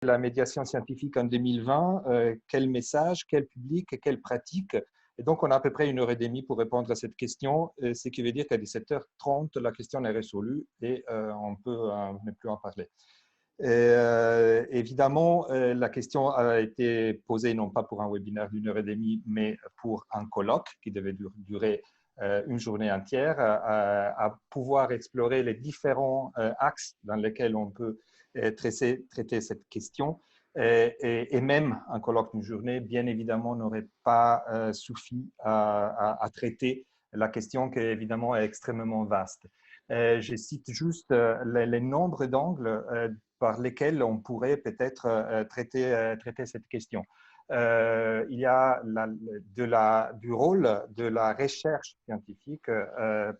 la médiation scientifique en 2020, quel message, quel public, quelle pratique. Et donc, on a à peu près 1 heure et demie pour répondre à cette question, ce qui veut dire qu'à 17h30, la question est résolue et on peut ne plus en parler. Évidemment, la question a été posée non pas pour un webinaire d'1 heure et demie, mais pour un colloque qui devait durer une journée entière, à pouvoir explorer les différents axes dans lesquels on peut traiter cette question. Et même un colloque d'une journée, bien évidemment, n'aurait pas suffi à traiter la question qui, évidemment, est extrêmement vaste. Je cite juste les nombres d'angles par lesquels on pourrait peut-être traiter cette question. Il y a du rôle de la recherche scientifique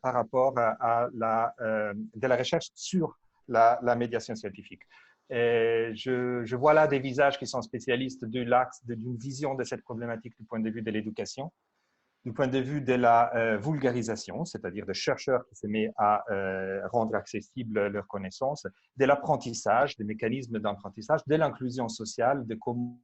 par rapport à de la recherche sur la médiation scientifique. Et je vois là des visages qui sont spécialistes de l'axe d'une vision de cette problématique du point de vue de l'éducation, du point de vue de la vulgarisation, c'est-à-dire de chercheurs qui se mettent à rendre accessible leurs connaissances, de l'apprentissage, des mécanismes d'apprentissage, de l'inclusion sociale, de comment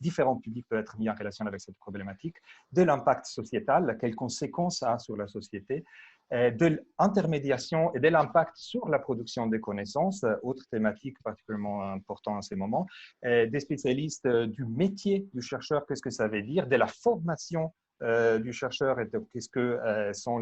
différents publics peuvent être mis en relation avec cette problématique, de l'impact sociétal, quelles conséquences ça a sur la société, de l'intermédiation et de l'impact sur la production des connaissances, autre thématique particulièrement importante en ces moments, des spécialistes du métier du chercheur, qu'est-ce que ça veut dire, de la formation du chercheur et qu'est-ce que sont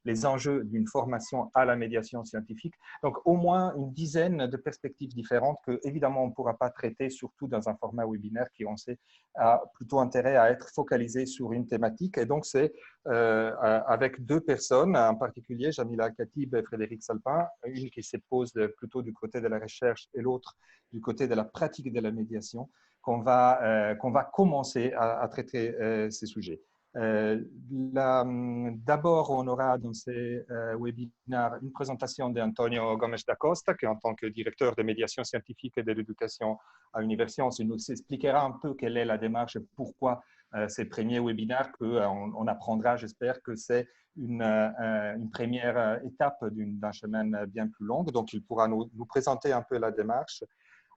les enjeux d'une formation à la médiation scientifique. Donc, au moins une dizaine de perspectives différentes que, évidemment, on ne pourra pas traiter, surtout dans un format webinaire qui, on sait, a plutôt intérêt à être focalisé sur une thématique. Et donc, c'est avec 2 personnes, en particulier, Jamila Khatib et Frédéric Salpin, une qui se pose plutôt du côté de la recherche et l'autre du côté de la pratique de la médiation, qu'on va commencer à traiter ces sujets. D'abord, on aura dans ces webinaires une présentation d'Antonio Gomes da Costa, qui en tant que directeur de médiation scientifique et de l'éducation à Universcience, il nous expliquera un peu quelle est la démarche, pourquoi ces premiers webinaires, qu'on apprendra, j'espère que c'est une première étape d'un chemin bien plus long. Donc, il pourra nous présenter un peu la démarche.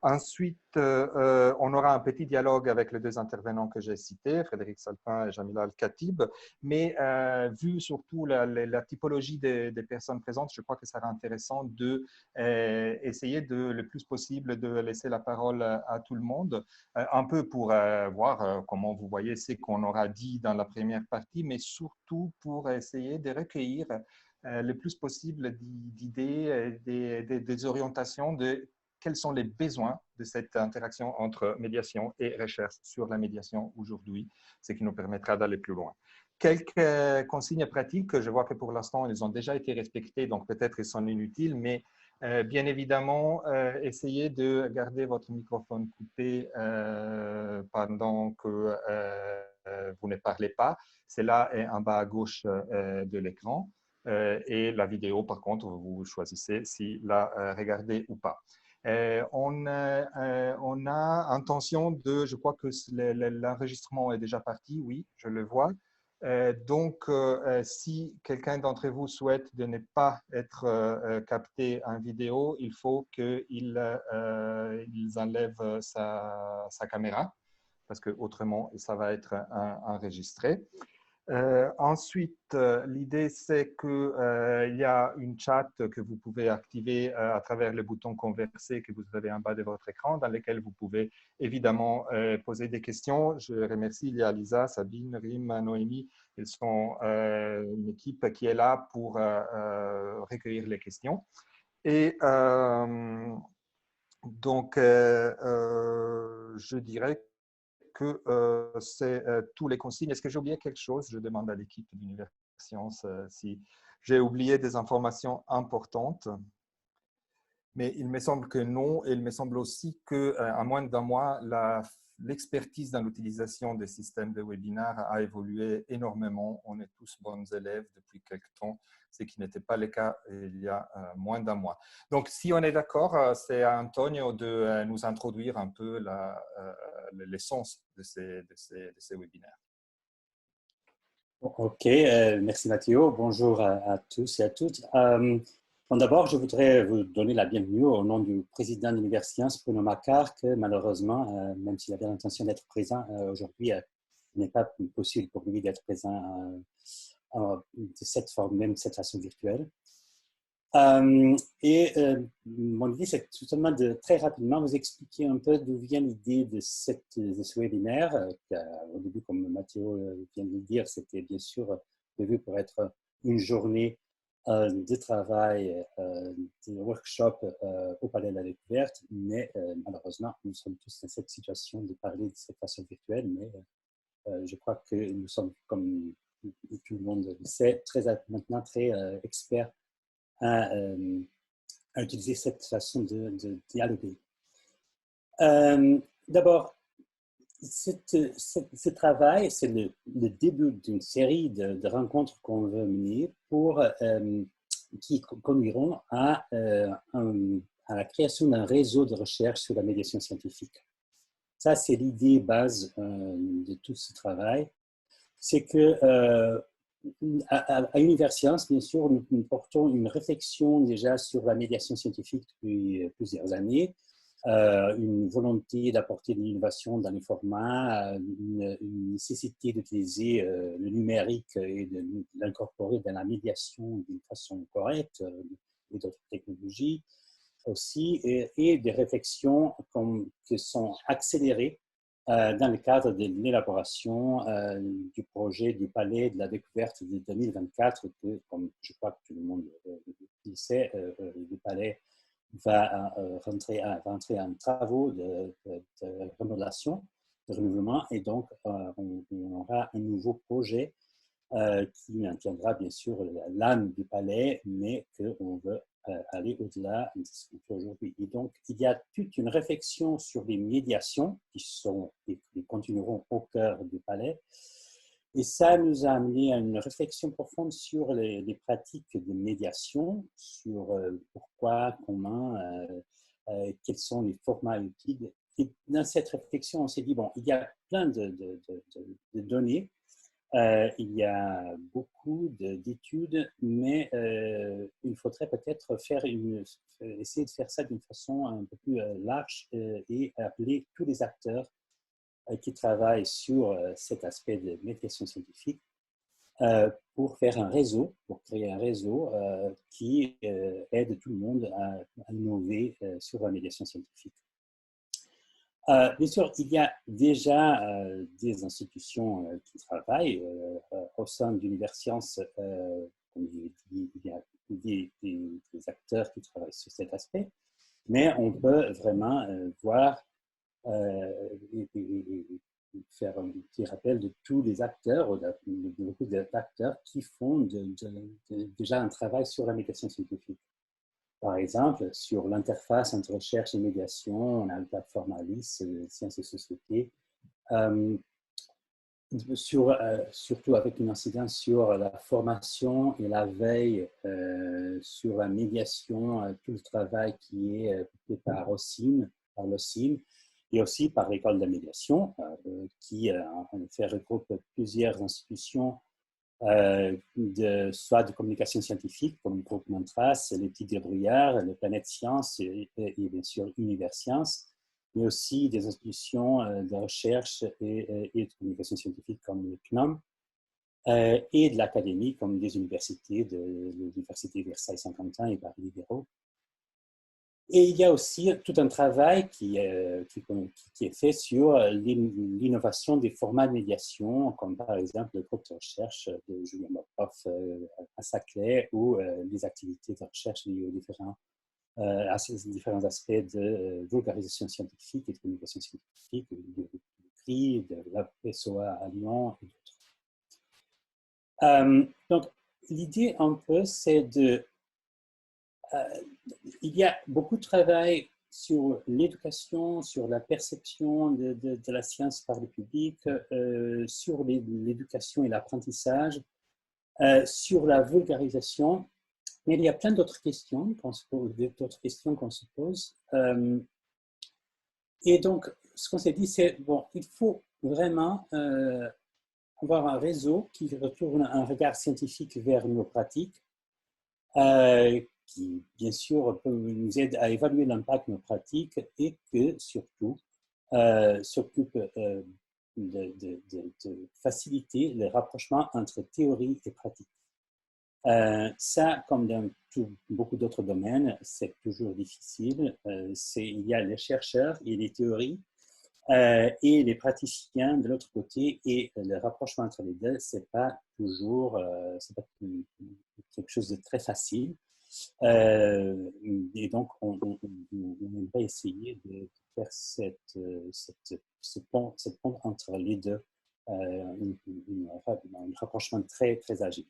Ensuite, on aura un petit dialogue avec les 2 intervenants que j'ai cités, Frédéric Salpin et Jamila Khatib, mais vu surtout la typologie des personnes présentes, je crois que ça sera intéressant d'essayer le plus possible de laisser la parole à tout le monde, un peu pour voir comment vous voyez ce qu'on aura dit dans la première partie, mais surtout pour essayer de recueillir le plus possible d'idées, des orientations de quels sont les besoins de cette interaction entre médiation et recherche sur la médiation aujourd'hui, ce qui nous permettra d'aller plus loin. Quelques consignes pratiques, je vois que pour l'instant, elles ont déjà été respectées, donc peut-être elles sont inutiles, mais bien évidemment, essayez de garder votre microphone coupé pendant que vous ne parlez pas. Cela est en bas à gauche de l'écran. Et la vidéo, par contre, vous choisissez si la regardez ou pas. On a intention de, je crois que l'enregistrement est déjà parti, oui, je le vois. Donc, si quelqu'un d'entre vous souhaite de ne pas être capté en vidéo, il faut qu'ils enlèvent sa caméra, parce que autrement, ça va être enregistré. Ensuite, l'idée, c'est qu'il y a une chat que vous pouvez activer à travers le bouton converser que vous avez en bas de votre écran, dans lequel vous pouvez évidemment poser des questions. Je remercie, il y a Lisa, Sabine, Rim, Noémie. Ils sont une équipe qui est là pour recueillir les questions. Et donc, je dirais que c'est tous les consignes. Est-ce que j'ai oublié quelque chose? Je demande à l'équipe d'Universcience si j'ai oublié des informations importantes. Mais il me semble que non. Et il me semble aussi qu'à moins d'un mois, l'expertise dans l'utilisation des systèmes de webinaire a évolué énormément. On est tous bons élèves depuis quelque temps, ce qui n'était pas le cas il y a moins d'un mois. Donc, si on est d'accord, c'est à Antonio de nous introduire un peu l'essence de ces webinaires. Ok, merci Mathieu. Bonjour à tous et à toutes. Bon, d'abord, je voudrais vous donner la bienvenue au nom du président d'Universcience, Bruno Macquart, que malheureusement, même s'il avait l'intention d'être présent aujourd'hui, il n'est pas possible pour lui d'être présent de cette forme, même de cette façon virtuelle. Mon idée, c'est tout simplement de très rapidement vous expliquer un peu d'où vient l'idée de ce webinaire. Au début, comme Mathéo vient de le dire, c'était bien sûr prévu pour être une journée de travail, de workshop au Palais de la Découverte, mais malheureusement, nous sommes tous dans cette situation de parler de cette façon virtuelle, mais je crois que nous sommes, comme tout le monde le sait, maintenant très experts à utiliser cette façon de dialoguer. D'abord, ce travail, c'est le début d'une série de rencontres qu'on veut mener qui conduiront à la création d'un réseau de recherche sur la médiation scientifique. Ça, c'est l'idée base de tout ce travail. C'est que à Universcience, bien sûr, nous portons une réflexion déjà sur la médiation scientifique depuis plusieurs années, une volonté d'apporter de l'innovation dans les formats, une nécessité d'utiliser le numérique et de l'incorporer dans la médiation d'une façon correcte, et d'autres technologies aussi, et des réflexions qui sont accélérées dans le cadre de l'élaboration du projet du Palais de la Découverte de 2024, que, comme je crois que tout le monde le sait, le Palais va rentrer en travaux de rénovation, de renouvellement, et donc on aura un nouveau projet qui maintiendra bien sûr l'âme du Palais, mais qu'on veut aller au-delà de ce qu'on fait aujourd'hui. Et donc, il y a toute une réflexion sur les médiations qui continueront au cœur du Palais. Et ça nous a amené à une réflexion profonde sur les pratiques de médiation, sur pourquoi, comment, quels sont les formats utiles. Et dans cette réflexion, on s'est dit, bon, il y a plein de données, il y a beaucoup d'études, mais il faudrait peut-être essayer de faire ça d'une façon un peu plus large et appeler tous les acteurs qui travaillent sur cet aspect de médiation scientifique pour faire un réseau, pour créer un réseau qui aide tout le monde à innover sur la médiation scientifique. Bien sûr, il y a déjà des institutions qui travaillent au sein d'Universcience. Comme je l'ai dit, il y a des acteurs qui travaillent sur cet aspect, mais on peut vraiment voir et faire un petit rappel de tous les acteurs, de beaucoup d'acteurs qui font déjà un travail sur la médiation scientifique. Par exemple, sur l'interface entre recherche et médiation, on a la plateforme Alice, Sciences et Sociétés, surtout avec une incidence sur la formation et la veille, sur la médiation, tout le travail qui est fait par l'OCIM, et aussi par l'école de la médiation, qui en effet regroupe plusieurs institutions, soit de communication scientifique, comme le groupe Montras, les Petits Débrouillards, le Planète Science et bien sûr Universcience, mais aussi des institutions de recherche et de communication scientifique comme le CNOM, et de l'académie comme des universités, de l'Université Versailles-Saint-Quentin et Paris-Diderot. Et il y a aussi tout un travail qui est fait sur l'innovation des formats de médiation, comme par exemple le groupe de recherche de Julien Mophoff à Saclay, ou les activités de recherche liées aux différents aspects de vulgarisation scientifique et de communication scientifique, de CRI, de la PSOA à Lyon et d'autres. Donc, l'idée un peu, c'est de... il y a beaucoup de travail sur l'éducation, sur la perception de la science par le public, sur l'éducation et l'apprentissage, sur la vulgarisation. Mais il y a plein d'autres questions qu'on se pose. Et donc, ce qu'on s'est dit, c'est, bon, il faut vraiment avoir un réseau qui retourne un regard scientifique vers nos pratiques, qui, bien sûr, nous aide à évaluer l'impact de nos pratiques et que, surtout, s'occupe de faciliter le rapprochement entre théorie et pratique. Ça, comme dans beaucoup d'autres domaines, c'est toujours difficile. Il y a les chercheurs et les théories et les praticiens de l'autre côté, et le rapprochement entre les deux, c'est pas toujours c'est pas quelque chose de très facile. Et donc, on aimerait essayer de faire ce pont entre les deux, un rapprochement très, très agile.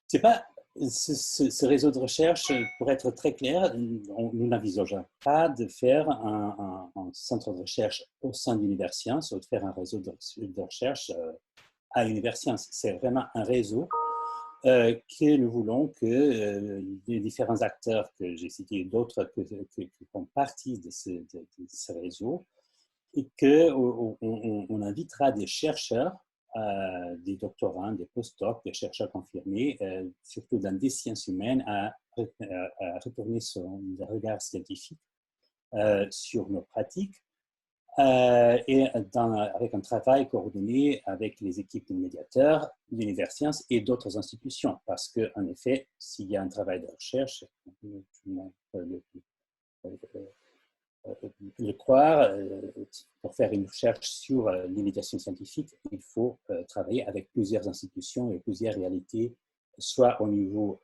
C'est pas, ce réseau de recherche, pour être très clair, nous n'envisageons pas de faire un centre de recherche au sein d'Universcience ou de faire un réseau de recherche à Universcience. C'est vraiment un réseau que nous voulons que les différents acteurs que j'ai cités et d'autres qui font partie de ce réseau, et qu'on invitera des chercheurs, des doctorants, des postdocs, des chercheurs confirmés, surtout dans des sciences humaines, à retourner son regard scientifique sur nos pratiques, et avec un travail coordonné avec les équipes de médiateurs, l'Universcience et d'autres institutions. Parce qu'en effet, s'il y a un travail de recherche, le croire, pour faire une recherche sur l'imitation scientifique, il faut travailler avec plusieurs institutions et plusieurs réalités, soit au niveau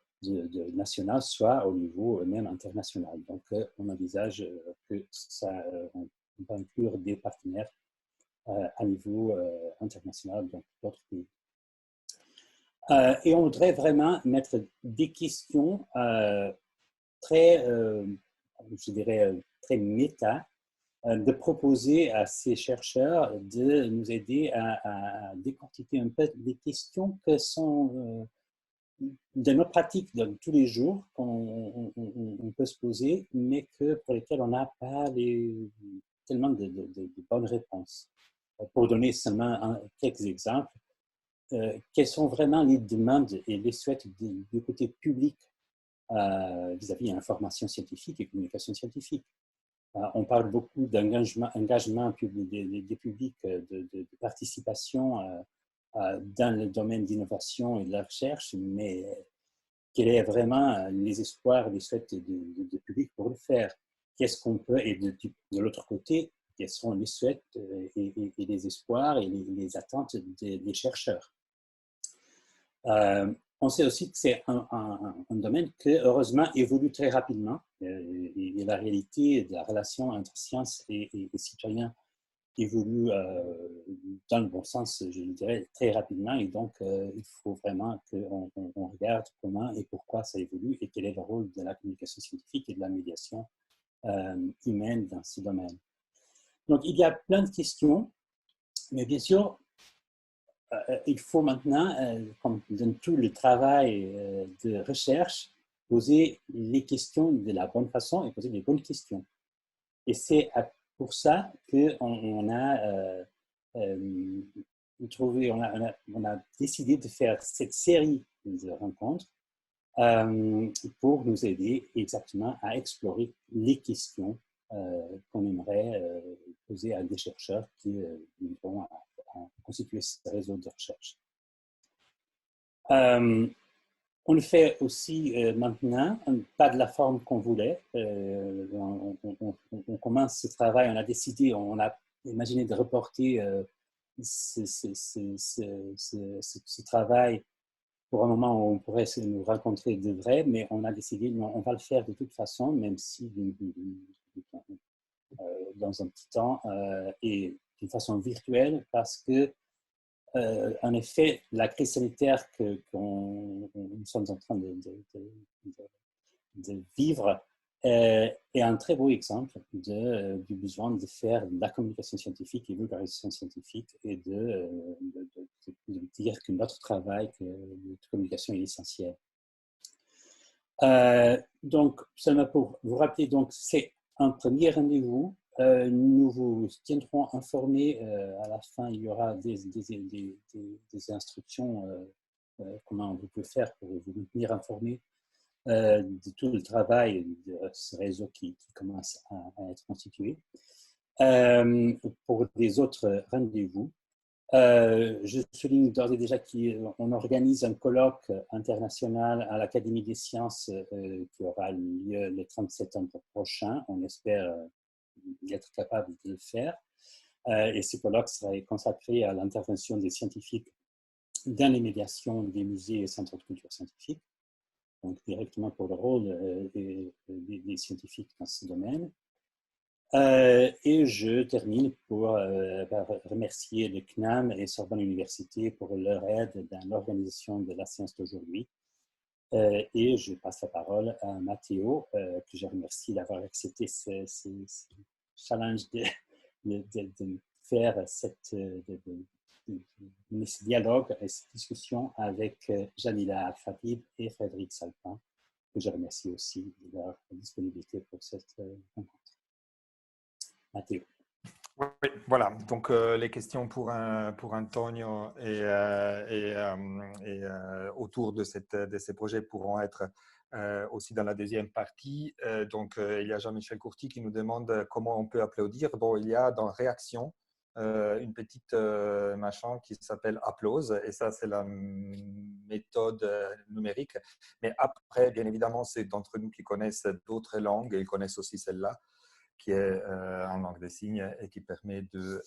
national, soit au niveau même international. Donc, on envisage que ça va inclure des partenaires à niveau international, donc d'autres pays. Et on voudrait vraiment mettre des questions très, je dirais, très méta, de proposer à ces chercheurs de nous aider à décortiquer un peu des questions que sont de nos pratiques de tous les jours qu'on peut se poser, mais pour lesquelles on n'a pas tellement de bonnes réponses. Pour donner seulement quelques exemples, quelles sont vraiment les demandes et les souhaits du côté public vis-à-vis de l'information scientifique et communication scientifique. On parle beaucoup d'engagement des publics, de participation dans le domaine d'innovation et de la recherche, mais quels sont vraiment les espoirs et les souhaits du public pour le faire? Qu'est-ce qu'on peut, et de l'autre côté, quels sont les souhaits et les espoirs et les attentes des chercheurs? On sait aussi que c'est un domaine qui, heureusement, évolue très rapidement. Et la réalité de la relation entre sciences et citoyens évolue dans le bon sens, je dirais, très rapidement. Et donc, il faut vraiment qu'on regarde comment et pourquoi ça évolue et quel est le rôle de la communication scientifique et de la médiation humaine dans ce domaine. Donc, il y a plein de questions, mais bien sûr, il faut maintenant, comme dans tout le travail de recherche, poser les questions de la bonne façon et poser les bonnes questions. Et c'est pour ça qu'on a on a décidé de faire cette série de rencontres pour nous aider exactement à explorer les questions qu'on aimerait poser à des chercheurs qui vont à constituer ce réseau de recherche. On le fait aussi maintenant, pas de la forme qu'on voulait. On commence ce travail, on a décidé, on a imaginé de reporter ce travail pour un moment où on pourrait nous rencontrer de vrai, mais on a décidé, non, on va le faire de toute façon, même si dans un petit temps et d'une façon virtuelle, parce que en effet, la crise sanitaire que nous sommes en train de vivre est un très beau exemple du besoin de faire de la communication scientifique et vulgarisation scientifique et de dire que notre travail de communication est essentiel. Donc, seulement pour vous rappeler, donc c'est un premier rendez-vous. Nous vous tiendrons informés. À la fin, il y aura des instructions comment vous pouvez faire pour vous tenir informés de tout le travail de ce réseau qui commence à être constitué. Pour des autres rendez-vous, je souligne d'ores et déjà qu'on organise un colloque international à l'Académie des sciences qui aura lieu le 30 septembre prochain. On espère être capable de le faire. Et ce colloque sera consacré à l'intervention des scientifiques dans les médiations des musées et centres de culture scientifique, donc directement pour le rôle des scientifiques dans ce domaine. Et je termine par remercier le CNAM et Sorbonne Université pour leur aide dans l'organisation de la séance d'aujourd'hui. Et je passe la parole à Mathéo, que je remercie d'avoir accepté ce challenge de faire ce dialogue et cette discussion avec Jamila Al-Khatib et Frédéric Salpin, que je remercie aussi de leur disponibilité pour cette rencontre. Mathéo. Oui, voilà. Donc, les questions pour Antonio et autour de ces projets pourront être aussi dans la deuxième partie. Donc, il y a Jean-Michel Courty qui nous demande comment on peut applaudir. Bon, il y a dans Réaction une petite machin qui s'appelle Applause, et ça, c'est la méthode numérique. Mais après, bien évidemment, c'est d'entre nous qui connaissent d'autres langues et ils connaissent aussi celle-là, qui est en langue des signes et qui permet de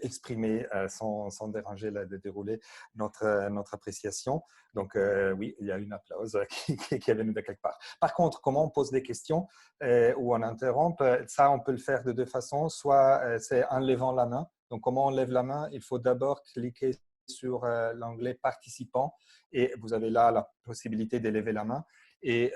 exprimer sans déranger, de dérouler notre appréciation. Donc, oui, il y a une applause qui est venue de quelque part. Par contre, comment on pose des questions ou on interrompt, ça, on peut le faire de deux façons. Soit c'est en levant la main. Donc, comment on lève la main? Il faut d'abord cliquer sur l'onglet participant et vous avez là la possibilité de lever la main. Et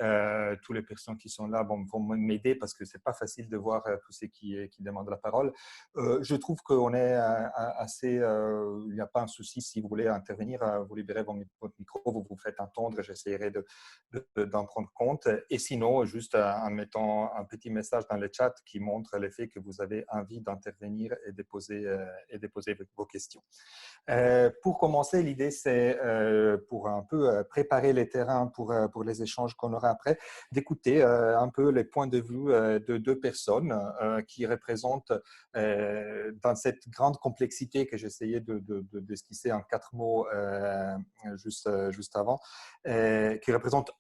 toutes les personnes qui sont là vont m'aider parce que ce n'est pas facile de voir tous ceux qui demandent la parole. Je trouve qu'on est assez… il n'y a pas un souci si vous voulez intervenir, vous libérez votre micro, vous vous faites entendre, j'essaierai d'en prendre compte. Et sinon, juste en mettant un petit message dans le chat qui montre l'effet que vous avez envie d'intervenir et de poser vos questions. Pour commencer, l'idée, c'est pour un peu préparer les terrains pour les échanges qu'on aura après, d'écouter un peu les points de vue de deux personnes qui représentent, dans cette grande complexité que j'essayais d'esquisser en 4 mots juste avant, qui représentent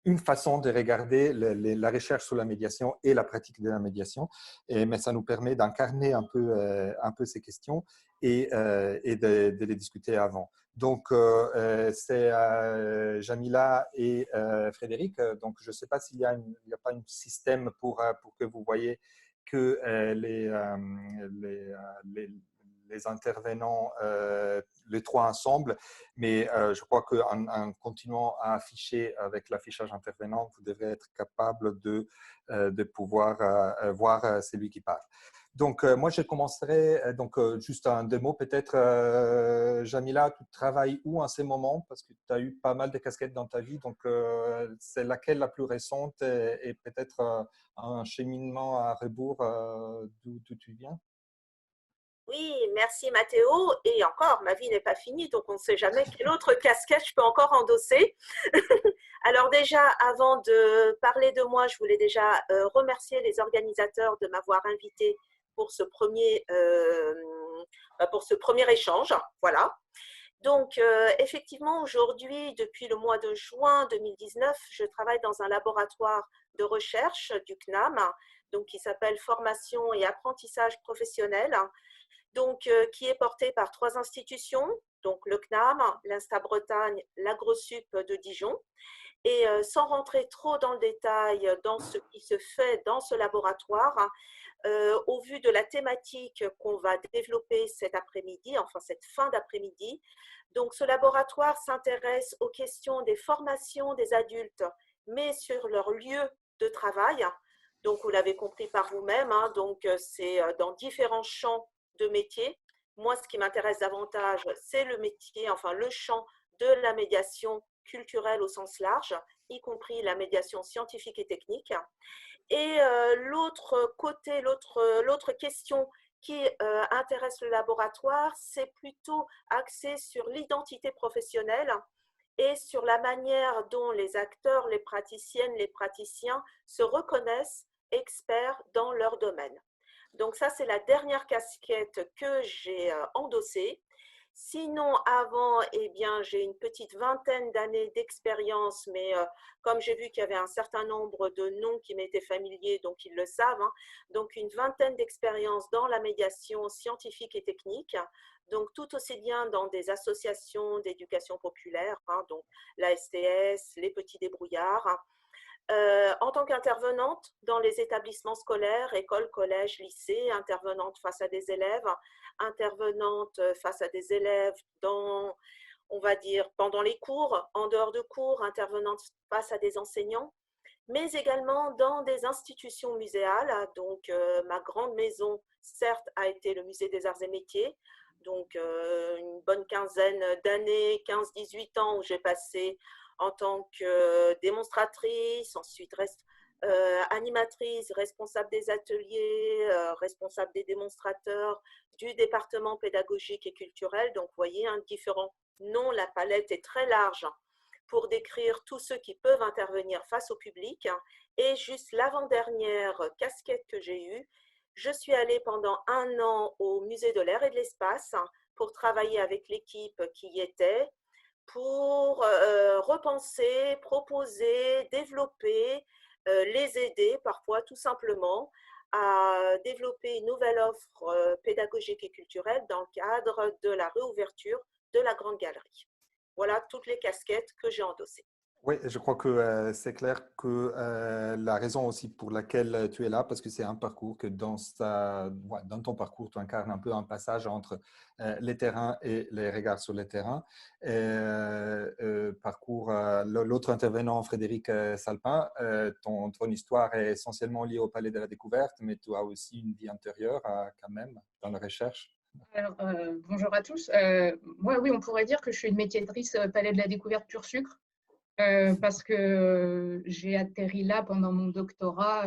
une façon de regarder la recherche sur la médiation et la pratique de la médiation, mais ça nous permet d'incarner un peu ces questions et de les discuter avant. Donc, c'est Jamila et Frédéric. Donc, je ne sais pas s'il n'y a pas un système pour que vous voyez que les intervenants, les trois ensemble, mais je crois qu'en continuant à afficher avec l'affichage intervenant, vous devrez être capable de pouvoir voir celui qui parle. Donc, moi, je commencerai, juste en 2 mots peut-être. Jamila, tu travailles où en ce moment? Parce que tu as eu pas mal de casquettes dans ta vie, donc c'est laquelle la plus récente et peut-être un cheminement à rebours d'où tu viens? Oui, merci Mathéo. Et encore, ma vie n'est pas finie, donc on ne sait jamais quelle autre casquette je peux encore endosser. Alors déjà, avant de parler de moi, je voulais déjà remercier les organisateurs de m'avoir invité pour ce premier échange. Voilà. Donc, effectivement, aujourd'hui, depuis le mois de juin 2019, je travaille dans un laboratoire de recherche du CNAM, donc qui s'appelle Formation et apprentissage professionnel, donc, qui est porté par 3 institutions, donc le CNAM, l'Insta Bretagne, l'AgroSup de Dijon. Et sans rentrer trop dans le détail dans ce qui se fait dans ce laboratoire, au vu de la thématique qu'on va développer cet après-midi, enfin cette fin d'après-midi, donc ce laboratoire s'intéresse aux questions des formations des adultes, mais sur leur lieu de travail. Donc, vous l'avez compris par vous-même, hein, donc c'est dans différents champs de métiers. Moi, ce qui m'intéresse davantage, c'est le métier, enfin le champ de la médiation culturelle au sens large, y compris la médiation scientifique et technique. Et l'autre côté, l'autre question qui intéresse le laboratoire, c'est plutôt axé sur l'identité professionnelle et sur la manière dont les acteurs, les praticiennes, les praticiens se reconnaissent experts dans leur domaine. Donc ça, c'est la dernière casquette que j'ai endossée. Sinon, avant, eh bien, j'ai une petite vingtaine d'années d'expérience, mais comme j'ai vu qu'il y avait un certain nombre de noms qui m'étaient familiers, donc ils le savent, hein, donc une vingtaine d'expériences dans la médiation scientifique et technique, donc tout aussi bien dans des associations d'éducation populaire, hein, donc la STS, les petits débrouillards, hein, en tant qu'intervenante dans les établissements scolaires, écoles, collèges, lycées, intervenante face à des élèves, intervenante face à des élèves dans, on va dire, pendant les cours, en dehors de cours, intervenante face à des enseignants, mais également dans des institutions muséales. Donc, ma grande maison, certes, a été le Musée des Arts et Métiers, donc une bonne quinzaine d'années, 15-18 ans où j'ai passé en tant que démonstratrice, ensuite animatrice, responsable des ateliers, responsable des démonstrateurs, du département pédagogique et culturel. Donc, vous voyez, hein, différents noms, la palette est très large pour décrire tous ceux qui peuvent intervenir face au public. Et juste l'avant-dernière casquette que j'ai eue, je suis allée pendant 1 an au Musée de l'air et de l'espace pour travailler avec l'équipe qui y était, pour repenser, proposer, développer, les aider parfois tout simplement à développer une nouvelle offre pédagogique et culturelle dans le cadre de la réouverture de la Grande Galerie. Voilà toutes les casquettes que j'ai endossées. Oui, je crois que c'est clair que la raison aussi pour laquelle tu es là, parce que c'est un parcours que dans ton parcours, tu incarnes un peu un passage entre les terrains et les regards sur les terrains. L'autre intervenant, Frédéric Salpin, ton histoire est essentiellement liée au Palais de la Découverte, mais tu as aussi une vie antérieure quand même dans la recherche. Alors, bonjour à tous. Moi, oui, on pourrait dire que je suis une médiatrice Palais de la Découverte pur sucre. Parce que j'ai atterri là pendant mon doctorat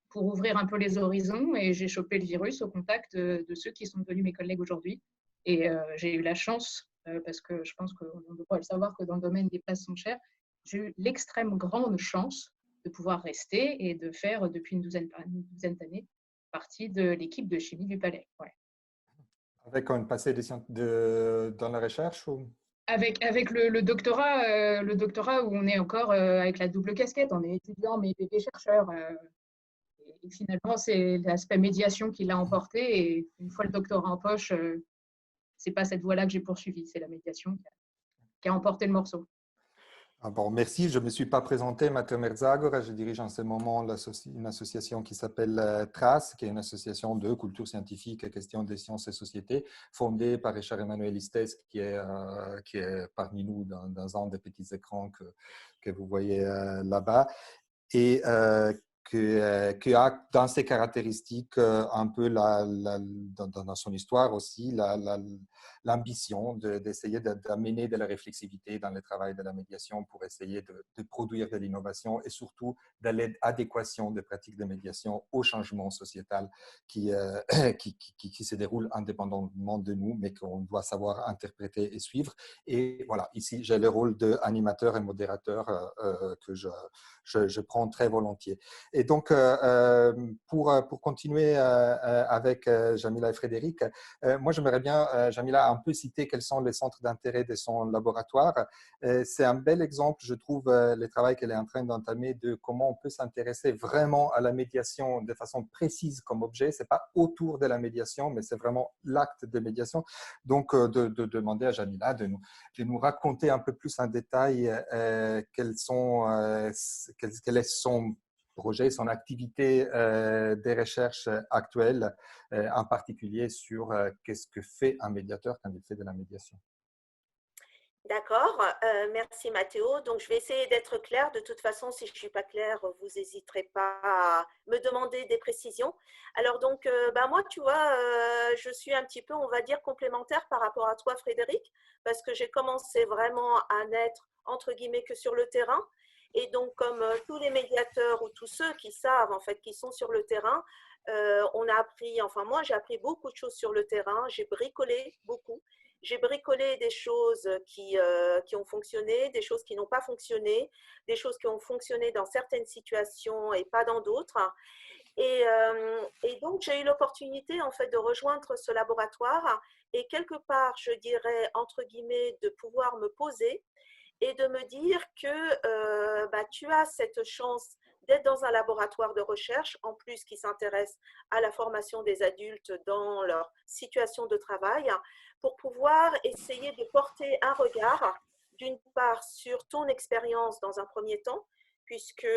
pour ouvrir un peu les horizons et j'ai chopé le virus au contact de ceux qui sont devenus mes collègues aujourd'hui. Et j'ai eu la chance, parce que je pense qu'on doit le savoir que dans le domaine des places sont chères, j'ai eu l'extrême grande chance de pouvoir rester et de faire depuis une douzaine d'années partie de l'équipe de chimie du Palais. Ouais. Avec un passé dans la recherche ou... Avec le doctorat où on est encore avec la double casquette, on est étudiant mais bébé chercheur. Et finalement, c'est l'aspect médiation qui l'a emporté. Et une fois le doctorat en poche, c'est pas cette voie-là que j'ai poursuivie, c'est la médiation qui a emporté le morceau. Ah bon, merci. Je ne me suis pas présenté, Matteo Merzagora. Je dirige en ce moment une association qui s'appelle TRACE, qui est une association de culture scientifique et questions des sciences et sociétés, fondée par Richard Emmanuel Istès, qui est parmi nous dans un des petits écrans que vous voyez là-bas. Et qui a dans ses caractéristiques un peu dans son histoire aussi l'ambition d'essayer d'amener de la réflexivité dans le travail de la médiation pour essayer de produire de l'innovation et surtout de l'adéquation des pratiques de médiation au changement sociétal qui se déroule indépendamment de nous, mais qu'on doit savoir interpréter et suivre. Et voilà, ici, j'ai le rôle d'animateur et modérateur que je prends très volontiers. Et donc, pour continuer avec Jamila et Frédéric, moi, j'aimerais bien, Jamila, un peu citer quels sont les centres d'intérêt de son laboratoire. C'est un bel exemple, je trouve, le travail qu'elle est en train d'entamer de comment on peut s'intéresser vraiment à la médiation de façon précise comme objet. Ce n'est pas autour de la médiation, mais c'est vraiment l'acte de médiation. Donc, de demander à Jamila de nous raconter un peu plus en détail quel est son projet, son activité des recherches actuelles, en particulier sur qu'est-ce que fait un médiateur quand il fait de la médiation. D'accord, merci Mathéo. Donc, je vais essayer d'être claire. De toute façon, si je ne suis pas claire, vous n'hésiterez pas à me demander des précisions. Alors, donc, moi, tu vois, je suis un petit peu, on va dire, complémentaire par rapport à toi, Frédéric, parce que j'ai commencé vraiment à n'être, entre guillemets, que sur le terrain. Et donc, comme tous les médiateurs ou tous ceux qui savent, en fait, qui sont sur le terrain, on a appris, enfin, moi, j'ai appris beaucoup de choses sur le terrain. J'ai bricolé beaucoup. J'ai bricolé des choses qui ont fonctionné, des choses qui n'ont pas fonctionné, des choses qui ont fonctionné dans certaines situations et pas dans d'autres. Et donc, j'ai eu l'opportunité en fait de rejoindre ce laboratoire et quelque part, je dirais, entre guillemets, de pouvoir me poser et de me dire que tu as cette chance d'être dans un laboratoire de recherche, en plus qui s'intéresse à la formation des adultes dans leur situation de travail, pour pouvoir essayer de porter un regard, d'une part, sur ton expérience dans un premier temps, puisque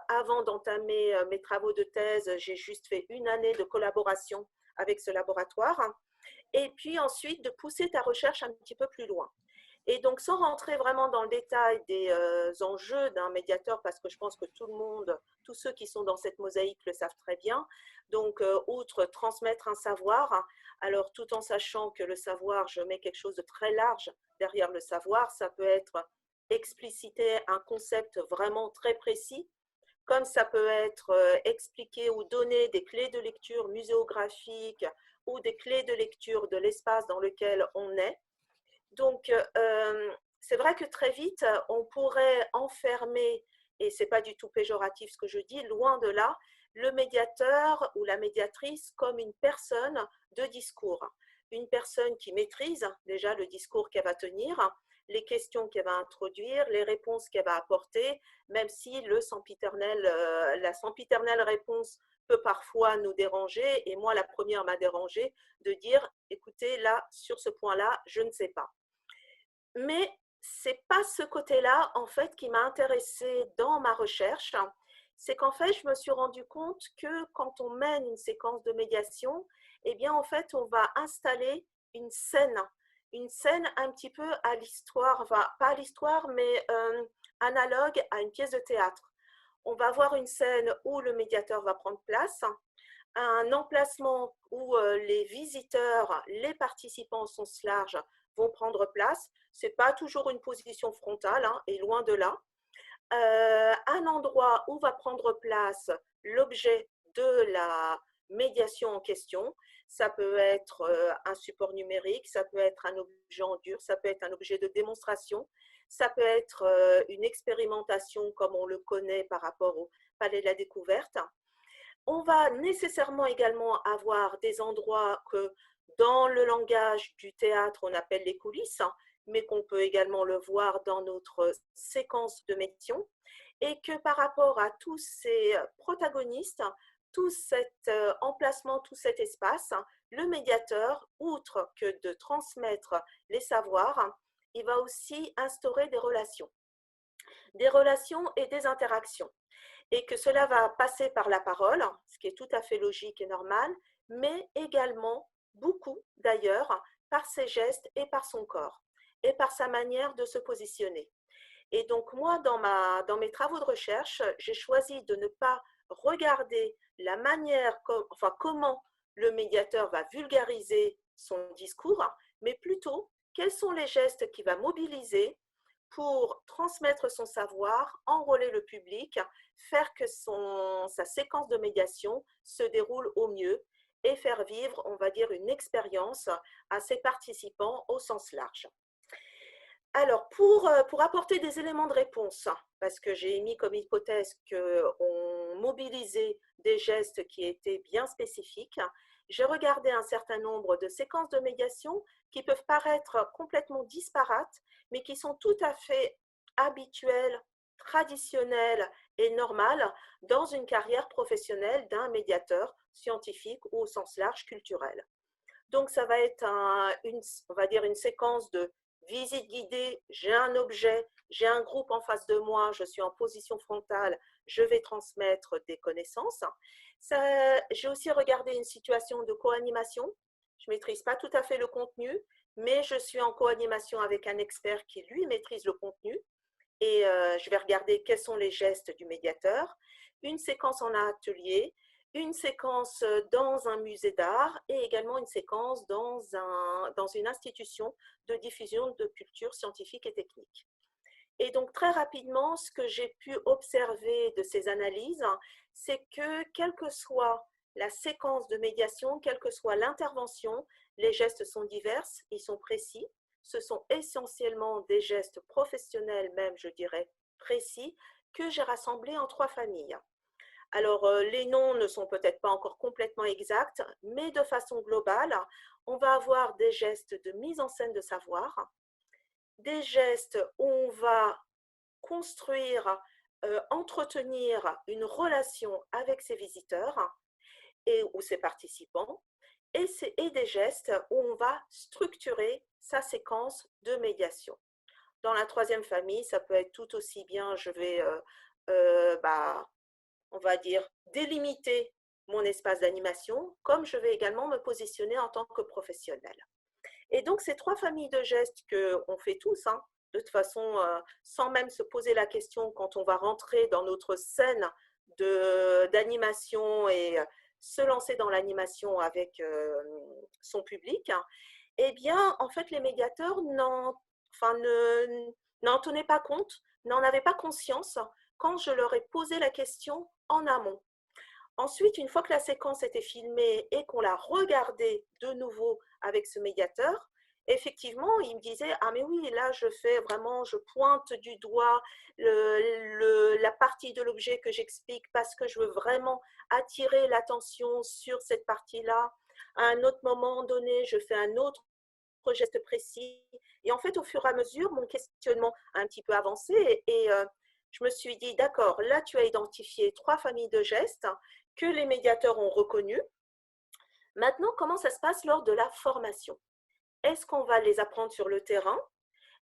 avant d'entamer mes travaux de thèse, j'ai juste fait une année de collaboration avec ce laboratoire, et puis ensuite de pousser ta recherche un petit peu plus loin. Et donc, sans rentrer vraiment dans le détail des enjeux d'un médiateur, parce que je pense que tout le monde, tous ceux qui sont dans cette mosaïque le savent très bien, donc outre transmettre un savoir, alors tout en sachant que le savoir, je mets quelque chose de très large derrière le savoir, ça peut être expliciter un concept vraiment très précis, comme ça peut être expliquer ou donner des clés de lecture muséographiques ou des clés de lecture de l'espace dans lequel on est. Donc, c'est vrai que très vite, on pourrait enfermer, et ce n'est pas du tout péjoratif ce que je dis, loin de là, le médiateur ou la médiatrice comme une personne de discours. Une personne qui maîtrise déjà le discours qu'elle va tenir, les questions qu'elle va introduire, les réponses qu'elle va apporter, même si la sempiternelle réponse peut parfois nous déranger, et moi la première m'a dérangé, de dire écoutez là, sur ce point-là, je ne sais pas. Mais ce n'est pas ce côté-là, en fait, qui m'a intéressée dans ma recherche. C'est qu'en fait, je me suis rendu compte que quand on mène une séquence de médiation, eh bien, en fait, on va installer une scène un petit peu à l'histoire, enfin, pas à l'histoire, mais analogue à une pièce de théâtre. On va avoir une scène où le médiateur va prendre place, un emplacement où les visiteurs, les participants au sens large, vont prendre place. Ce n'est pas toujours une position frontale, hein, et loin de là. Un endroit où va prendre place l'objet de la médiation en question. Ça peut être un support numérique, ça peut être un objet en dur, ça peut être un objet de démonstration, ça peut être une expérimentation comme on le connaît par rapport au Palais de la Découverte. On va nécessairement également avoir des endroits que dans le langage du théâtre, on appelle les coulisses, mais qu'on peut également le voir dans notre séquence de médiation, et que par rapport à tous ces protagonistes, tout cet emplacement, tout cet espace, le médiateur, outre que de transmettre les savoirs, il va aussi instaurer des relations et des interactions. Et que cela va passer par la parole, ce qui est tout à fait logique et normal, mais également, beaucoup d'ailleurs, par ses gestes et par son corps, et par sa manière de se positionner. Et donc moi, dans mes travaux de recherche, j'ai choisi de ne pas regarder la manière, comment le médiateur va vulgariser son discours, mais plutôt quels sont les gestes qu'il va mobiliser pour transmettre son savoir, enrôler le public, faire que sa séquence de médiation se déroule au mieux et faire vivre, on va dire, une expérience à ses participants au sens large. Alors, pour apporter des éléments de réponse, parce que j'ai émis comme hypothèse qu'on mobilisait des gestes qui étaient bien spécifiques, j'ai regardé un certain nombre de séquences de médiation qui peuvent paraître complètement disparates, mais qui sont tout à fait habituelles, traditionnelles et normales dans une carrière professionnelle d'un médiateur scientifique ou au sens large culturel. Donc, ça va être on va dire une séquence de visite guidée, j'ai un objet, j'ai un groupe en face de moi, je suis en position frontale, je vais transmettre des connaissances. J'ai aussi regardé une situation de co-animation. Je ne maîtrise pas tout à fait le contenu, mais je suis en co-animation avec un expert qui, lui, maîtrise le contenu. Et je vais regarder quels sont les gestes du médiateur. Une séquence en atelier, une séquence dans un musée d'art et également une séquence dans une institution de diffusion de culture scientifique et technique. Et donc, très rapidement, ce que j'ai pu observer de ces analyses, c'est que quelle que soit la séquence de médiation, quelle que soit l'intervention, Les gestes sont divers, ils sont précis. Ce sont essentiellement des gestes professionnels, même je dirais précis, que j'ai rassemblés en 3 familles. Alors, les noms ne sont peut-être pas encore complètement exacts, mais de façon globale, on va avoir des gestes de mise en scène de savoir, des gestes où on va construire, entretenir une relation avec ses visiteurs ou ses participants, et des gestes où on va structurer sa séquence de médiation. Dans la 3e famille, ça peut être tout aussi bien, je vais, on va dire, délimiter mon espace d'animation, comme je vais également me positionner en tant que professionnel. Et donc, ces 3 familles de gestes qu'on fait tous, hein, de toute façon, sans même se poser la question quand on va rentrer dans notre scène d'animation et se lancer dans l'animation avec son public, eh bien, en fait, les médiateurs n'en tenaient pas compte, n'en avaient pas conscience quand je leur ai posé la question en amont. Ensuite, une fois que la séquence était filmée et qu'on l'a regardée de nouveau avec ce médiateur, effectivement, il me disait « Ah mais oui, là je fais vraiment, je pointe du doigt la partie de l'objet que j'explique parce que je veux vraiment attirer l'attention sur cette partie-là. À un autre moment donné, je fais un autre geste précis. » Et en fait, au fur et à mesure, mon questionnement a un petit peu avancé et je me suis dit « D'accord, là tu as identifié 3 familles de gestes que les médiateurs ont reconnus. Maintenant, comment ça se passe lors de la formation? Est-ce qu'on va les apprendre sur le terrain?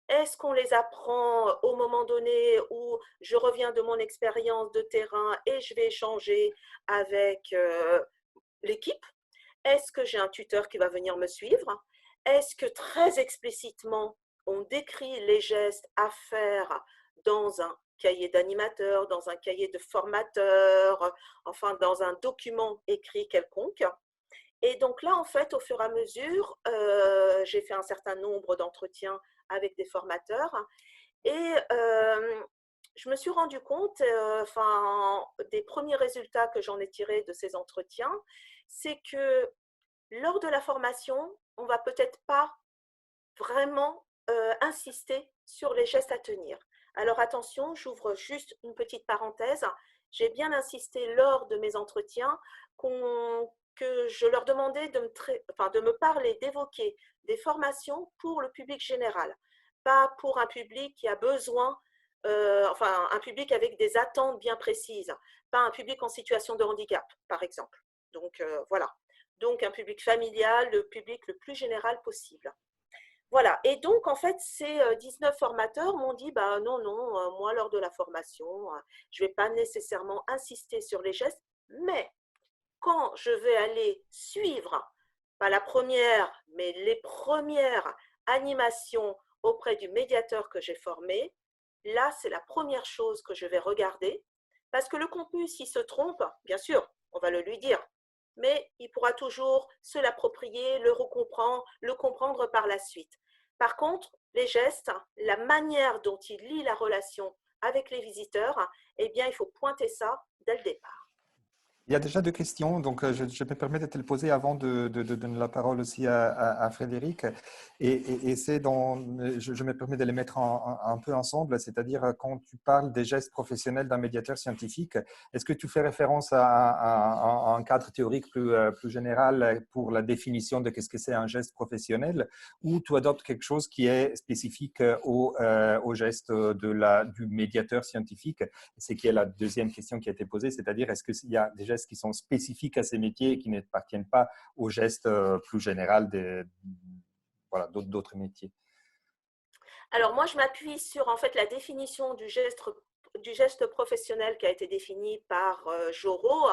Est-ce qu'on les apprend au moment donné où je reviens de mon expérience de terrain et je vais échanger avec l'équipe? Est-ce que j'ai un tuteur qui va venir me suivre? Est-ce que très explicitement, on décrit les gestes à faire dans un cahier d'animateur, dans un cahier de formateur, enfin dans un document écrit quelconque? Et donc là, en fait, au fur et à mesure, j'ai fait un certain nombre d'entretiens avec des formateurs et je me suis rendu compte, des premiers résultats que j'en ai tirés de ces entretiens, c'est que lors de la formation, on va peut-être pas vraiment insister sur les gestes à tenir. Alors attention, j'ouvre juste une petite parenthèse. J'ai bien insisté lors de mes entretiens que je leur demandais de me parler, d'évoquer des formations pour le public général, pas pour un public qui a besoin, un public avec des attentes bien précises, pas un public en situation de handicap, par exemple. Donc voilà. Donc un public familial, le public le plus général possible. Voilà, et donc en fait, ces 19 formateurs m'ont dit, bah non, moi lors de la formation, je ne vais pas nécessairement insister sur les gestes, mais quand je vais aller suivre, pas la première, mais les premières animations auprès du médiateur que j'ai formé, là, c'est la première chose que je vais regarder, parce que le contenu, s'il se trompe, bien sûr, on va le lui dire, mais il pourra toujours se l'approprier, le comprendre par la suite. Par contre, les gestes, la manière dont il lie la relation avec les visiteurs, eh bien, il faut pointer ça dès le départ. Il y a déjà 2 questions, donc je me permets de te les poser avant de donner la parole aussi à Frédéric. Et je me permets de les mettre un peu ensemble, c'est-à-dire quand tu parles des gestes professionnels d'un médiateur scientifique, est-ce que tu fais référence à un cadre théorique plus général pour la définition de qu'est-ce que c'est un geste professionnel, ou tu adoptes quelque chose qui est spécifique au geste du médiateur scientifique? C'est qui est la deuxième question qui a été posée, c'est-à-dire est-ce qu'il y a des gestes qui sont spécifiques à ces métiers et qui n'appartiennent pas aux gestes plus général d'autres métiers? Alors moi, je m'appuie sur en fait la définition du geste professionnel qui a été défini par Joro,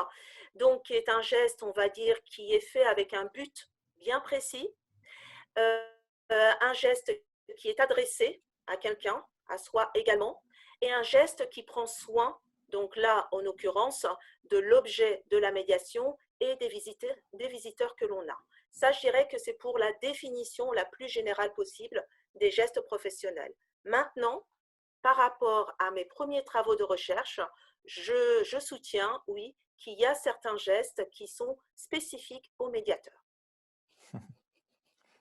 donc qui est un geste, on va dire, qui est fait avec un but bien précis, un geste qui est adressé à quelqu'un, à soi également, et un geste qui prend soin, donc là, en l'occurrence, de l'objet de la médiation et des visiteurs que l'on a. Ça, je dirais que c'est pour la définition la plus générale possible des gestes professionnels. Maintenant, par rapport à mes premiers travaux de recherche, je soutiens, oui, qu'il y a certains gestes qui sont spécifiques aux médiateurs.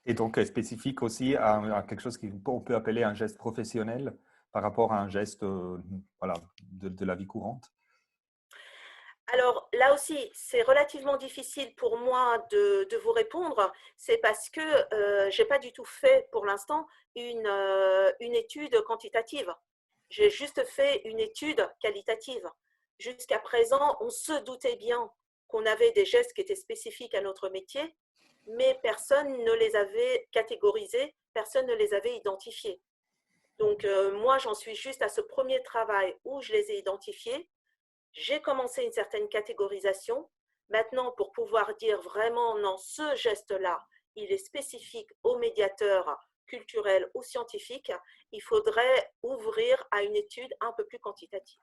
Et donc spécifique aussi à quelque chose qu'on peut appeler un geste professionnel par rapport à un geste voilà, de la vie courante. Alors là aussi, c'est relativement difficile pour moi de vous répondre. C'est parce que je n'ai pas du tout fait pour l'instant une étude quantitative. J'ai juste fait une étude qualitative. Jusqu'à présent, on se doutait bien qu'on avait des gestes qui étaient spécifiques à notre métier, mais personne ne les avait catégorisés, personne ne les avait identifiés. Donc moi, j'en suis juste à ce premier travail où je les ai identifiés. J'ai commencé une certaine catégorisation. Maintenant, pour pouvoir dire vraiment, non, ce geste-là, il est spécifique au médiateur culturel ou scientifique, il faudrait ouvrir à une étude un peu plus quantitative.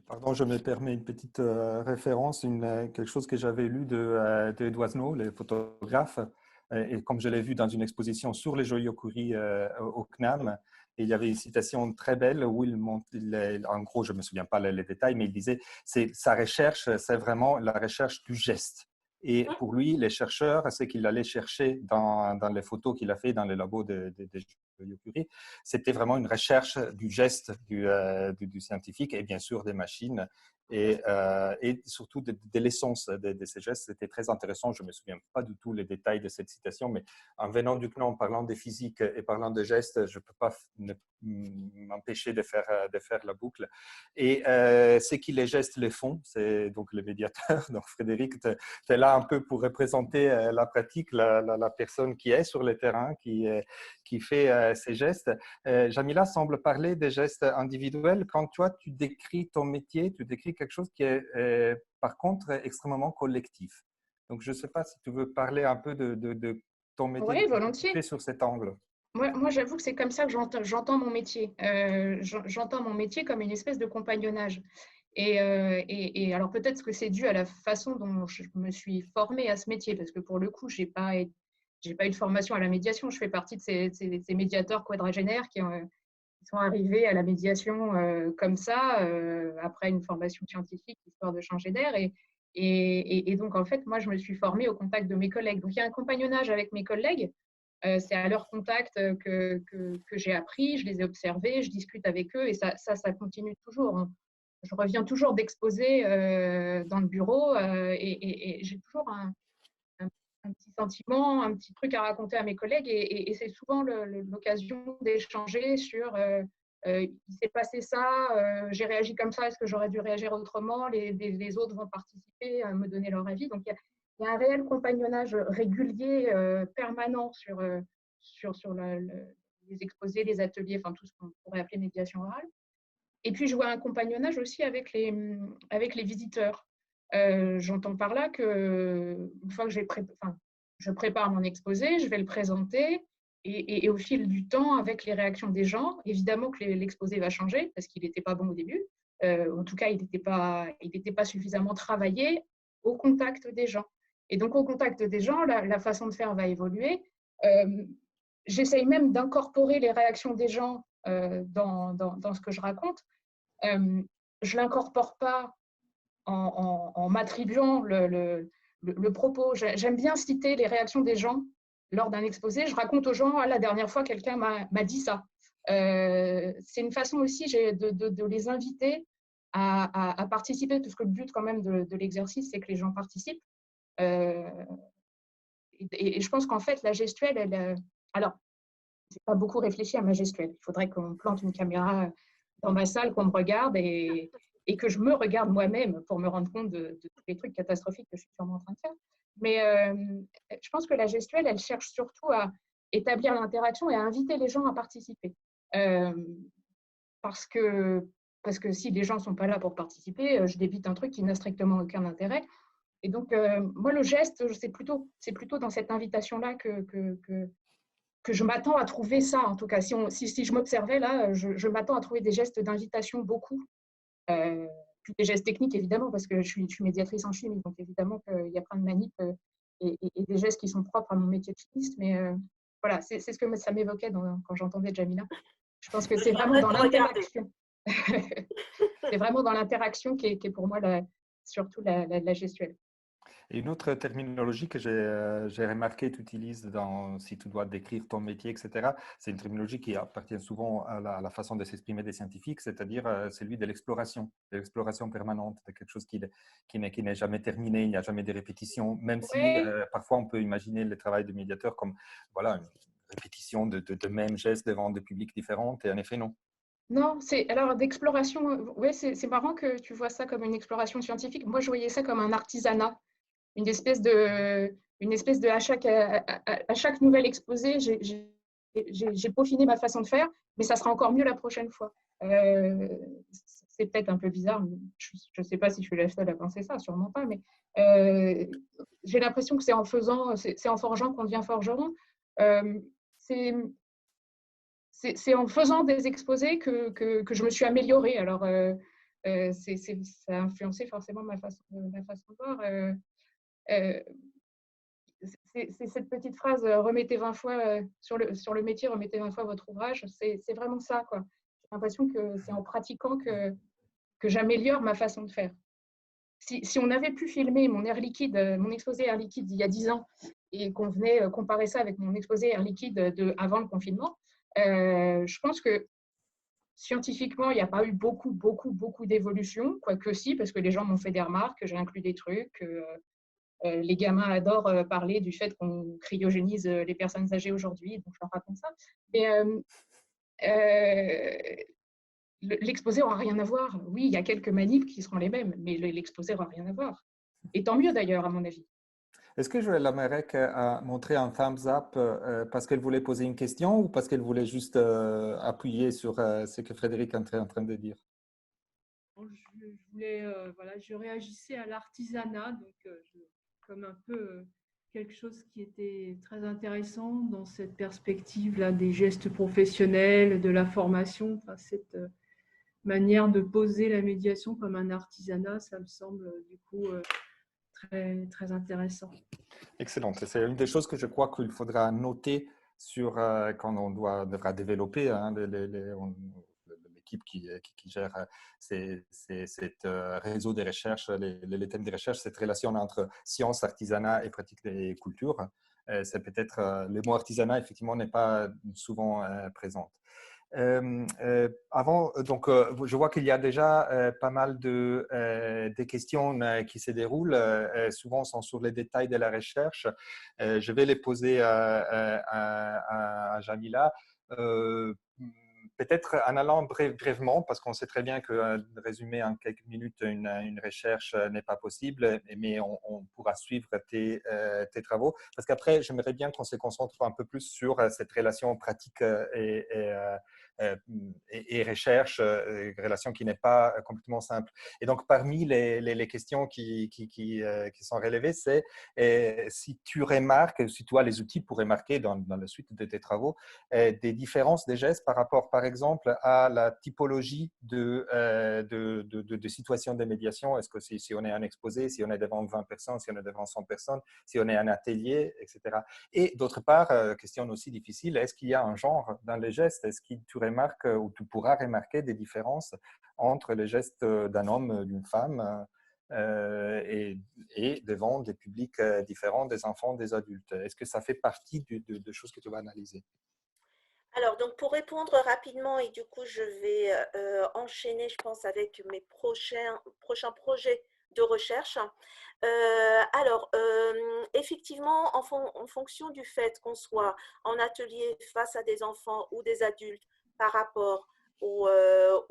Pardon, je me permets une petite référence, quelque chose que j'avais lu de Doisneau, le photographe, et comme je l'ai vu dans une exposition sur les Joyaux-Curie au CNAM, et il y avait une citation très belle où en gros, je ne me souviens pas les détails, mais il disait sa recherche, c'est vraiment la recherche du geste. Et pour lui, les chercheurs, ce qu'il allait chercher dans les photos qu'il a fait dans les labos de Joyaux-Curie, c'était vraiment une recherche du geste du scientifique et bien sûr des machines et surtout de l'essence de ces gestes. C'était très intéressant. Je ne me souviens pas du tout les détails de cette citation, mais en venant du CNAM, parlant de physique et parlant de gestes, je ne peux pas m'empêcher de faire la boucle. Et c'est qui les gestes les font, c'est donc le médiateur. Donc Frédéric, tu es là un peu pour représenter la pratique, la personne qui est sur le terrain, qui fait ces gestes. Jamila semble parler des gestes individuels. Quand toi, tu décris ton métier, tu décris quelque chose qui est par contre extrêmement collectif. Donc, je ne sais pas si tu veux parler un peu de ton métier, Oui, volontiers. sur cet angle. Moi j'avoue que c'est comme ça que j'entends mon métier. J'entends mon métier comme une espèce de compagnonnage. Et alors peut-être que c'est dû à la façon dont je me suis formée à ce métier, parce que pour le coup, j'ai pas eu de formation à la médiation. Je fais partie de ces médiateurs quadragénaires qui sont arrivés à la médiation comme ça, après une formation scientifique, histoire de changer d'air. Et donc, en fait, moi, je me suis formée au contact de mes collègues. Donc, il y a un compagnonnage avec mes collègues. C'est à leur contact que j'ai appris, je les ai observés, je discute avec eux et ça continue toujours. Je reviens toujours d'exposer dans le bureau et j'ai toujours un petit sentiment, un petit truc à raconter à mes collègues et c'est souvent l'occasion d'échanger sur il s'est passé ça, j'ai réagi comme ça, est-ce que j'aurais dû réagir autrement, les autres vont participer, me donner leur avis. Donc, il y a un réel compagnonnage régulier, permanent sur les exposés, les ateliers, enfin tout ce qu'on pourrait appeler médiation orale. Et puis, je vois un compagnonnage aussi avec les visiteurs. J'entends par là qu'une fois que je prépare mon exposé, je vais le présenter et au fil du temps, avec les réactions des gens, évidemment que l'exposé va changer parce qu'il n'était pas bon au début. En tout cas, il n'était pas suffisamment travaillé au contact des gens. Et donc, au contact des gens, la façon de faire va évoluer. J'essaye même d'incorporer les réactions des gens dans ce que je raconte. Je ne l'incorpore pas en m'attribuant le propos. J'aime bien citer les réactions des gens lors d'un exposé. Je raconte aux gens, la dernière fois, quelqu'un m'a dit ça. C'est une façon aussi de les inviter à participer, parce que le but quand même de l'exercice, c'est que les gens participent. Et je pense qu'en fait, la gestuelle, alors, je n'ai pas beaucoup réfléchi à ma gestuelle. Il faudrait qu'on plante une caméra dans ma salle, qu'on me regarde et que je me regarde moi-même pour me rendre compte de tous les trucs catastrophiques que je suis sûrement en train de faire. Mais je pense que la gestuelle, elle cherche surtout à établir l'interaction et à inviter les gens à participer. Parce que si les gens ne sont pas là pour participer, je débite un truc qui n'a strictement aucun intérêt. Et donc, moi, le geste, c'est plutôt dans cette invitation-là que je m'attends à trouver ça, en tout cas. Si je m'observais là, je m'attends à trouver des gestes d'invitation beaucoup. Puis des gestes techniques, évidemment, parce que je suis médiatrice en chimie, donc évidemment qu'il y a plein de manips et des gestes qui sont propres à mon métier de chimiste. Mais voilà, c'est ce que ça m'évoquait quand j'entendais Jamila. Je pense que c'est vraiment dans l'interaction. C'est vraiment dans l'interaction qui est pour moi surtout la gestuelle. Et une autre terminologie que j'ai remarqué, tu utilises si tu dois décrire ton métier, etc., c'est une terminologie qui appartient souvent à la façon de s'exprimer des scientifiques, c'est-à-dire celui de l'exploration permanente, de quelque chose qui n'est jamais terminé, il n'y a jamais de répétition, même si Oui, parfois on peut imaginer le travail de médiateur comme voilà, une répétition de mêmes gestes devant des publics différents, et en effet, non. non, alors d'exploration, ouais, c'est marrant que tu vois ça comme une exploration scientifique. Moi, je voyais ça comme un artisanat, une espèce de à chaque nouvel exposé, j'ai peaufiné ma façon de faire, mais ça sera encore mieux la prochaine fois. C'est peut-être un peu bizarre, mais je ne sais pas si je suis la seule à penser ça, sûrement pas, mais j'ai l'impression que c'est en forgeant qu'on devient forgeron. Euh, c'est c'est en faisant des exposés que je me suis améliorée. Alors, ça a influencé forcément ma façon de voir. Euh, c'est cette petite phrase remettez 20 fois sur le métier, remettez 20 fois votre ouvrage. C'est vraiment ça, quoi. J'ai l'impression que c'est en pratiquant que j'améliore ma façon de faire. Si on avait pu filmer mon exposé Air Liquide d'il y a 10 ans et qu'on venait comparer ça avec mon exposé Air Liquide avant le confinement, je pense que scientifiquement, il n'y a pas eu beaucoup d'évolution, quoique si, parce que les gens m'ont fait des remarques, que j'ai inclus des trucs. Les gamins adorent parler du fait qu'on cryogénise les personnes âgées aujourd'hui, donc je leur raconte ça. Mais l'exposé n'aura rien à voir. Oui, il y a quelques manips qui seront les mêmes, mais l'exposé n'aura rien à voir. Et tant mieux d'ailleurs, à mon avis. Est-ce que Joël Lamerec a montré un thumbs up parce qu'elle voulait poser une question ou parce qu'elle voulait juste appuyer sur ce que Frédéric est en train de dire? Je voulais, voilà, je réagissais à l'artisanat, donc comme un peu quelque chose qui était très intéressant dans cette perspective-là des gestes professionnels, de la formation, enfin, cette manière de poser la médiation comme un artisanat, ça me semble du coup très, très intéressant. Excellent. C'est une des choses que je crois qu'il faudra noter quand on devra développer l'équipe qui gère cet réseau de recherche, les thèmes de recherche, cette relation entre science, artisanat et pratique des cultures. C'est peut-être le mot artisanat, effectivement, n'est pas souvent présent. Je vois qu'il y a déjà pas mal de questions qui se déroulent. Souvent, sont sur les détails de la recherche. Je vais les poser à Jamila. Peut-être en allant brièvement, parce qu'on sait très bien que résumer en quelques minutes une recherche n'est pas possible, mais on pourra suivre tes travaux. Parce qu'après, j'aimerais bien qu'on se concentre un peu plus sur cette relation pratique et recherche, relation qui n'est pas complètement simple. Et donc, parmi les questions qui sont relevées, c'est si tu remarques, si tu as les outils pour remarquer dans la suite de tes travaux, des différences des gestes par rapport, par exemple, à la typologie de situations de médiation. Est-ce que si on est en exposé, si on est devant 20 personnes, si on est devant 100 personnes, si on est en atelier, etc. Et d'autre part, question aussi difficile, est-ce qu'il y a un genre dans les gestes? Est-ce que tu remarques ou tu pourras remarquer des différences entre les gestes d'un homme, d'une femme et devant des publics différents, des enfants, des adultes? Est-ce que ça fait partie de choses que tu vas analyser? Alors, donc pour répondre rapidement, et du coup, je vais enchaîner, je pense, avec mes prochains projets de recherche. Effectivement, en fonction du fait qu'on soit en atelier face à des enfants ou des adultes par rapport aux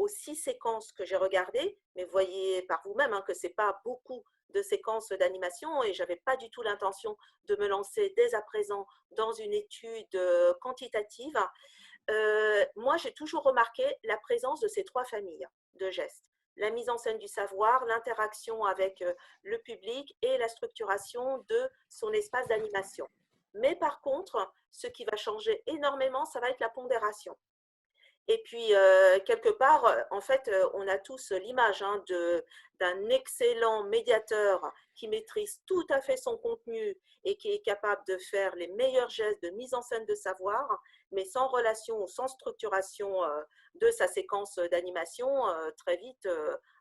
6 séquences que j'ai regardées, mais voyez par vous-même que ce n'est pas beaucoup de séquences d'animation et je n'avais pas du tout l'intention de me lancer dès à présent dans une étude quantitative. Moi, j'ai toujours remarqué la présence de ces 3 familles de gestes. La mise en scène du savoir, l'interaction avec le public et la structuration de son espace d'animation. Mais par contre, ce qui va changer énormément, ça va être la pondération. Et puis, quelque part, en fait, on a tous l'image d'un excellent médiateur qui maîtrise tout à fait son contenu et qui est capable de faire les meilleurs gestes de mise en scène de savoir. mais sans relation ou sans structuration de sa séquence d'animation, très vite,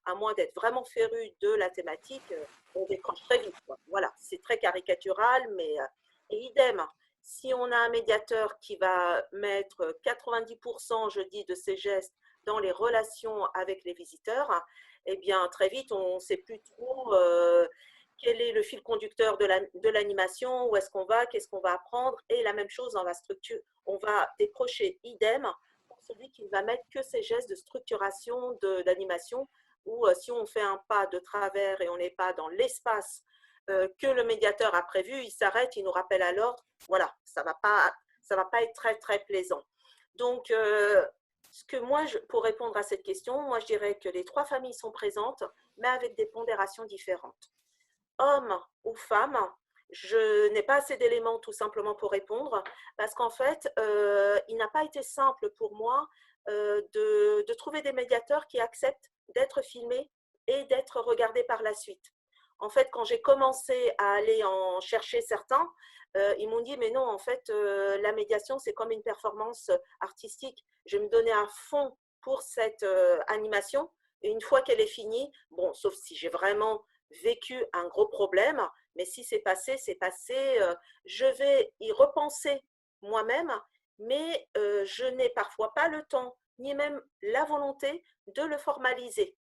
à moins d'être vraiment féru de la thématique, on décroche très vite, quoi. Voilà, c'est très caricatural, mais et idem. Si on a un médiateur qui va mettre 90%, je dis, de ses gestes dans les relations avec les visiteurs, eh bien, très vite, on ne sait plus trop quel est le fil conducteur de l'animation, où est-ce qu'on va, qu'est-ce qu'on va apprendre. Et la même chose dans la structure, on va décrocher idem pour celui qui ne va mettre que ses gestes de structuration d'animation, ou si on fait un pas de travers et on n'est pas dans l'espace que le médiateur a prévu, il s'arrête, il nous rappelle à l'ordre. Voilà, ça va pas être très, très plaisant. Donc, ce que moi, pour répondre à cette question, moi, je dirais que les 3 familles sont présentes, mais avec des pondérations différentes. Homme ou femme, je n'ai pas assez d'éléments tout simplement pour répondre, parce qu'en fait, il n'a pas été simple pour moi de trouver des médiateurs qui acceptent d'être filmés et d'être regardés par la suite. En fait, quand j'ai commencé à aller en chercher certains, ils m'ont dit, mais non, en fait, la médiation, c'est comme une performance artistique. Je vais me donner à fond pour cette animation. Et une fois qu'elle est finie, bon, sauf si j'ai vraiment vécu un gros problème, mais si c'est passé, c'est passé. Je vais y repenser moi-même, mais je n'ai parfois pas le temps, ni même la volonté de le formaliser.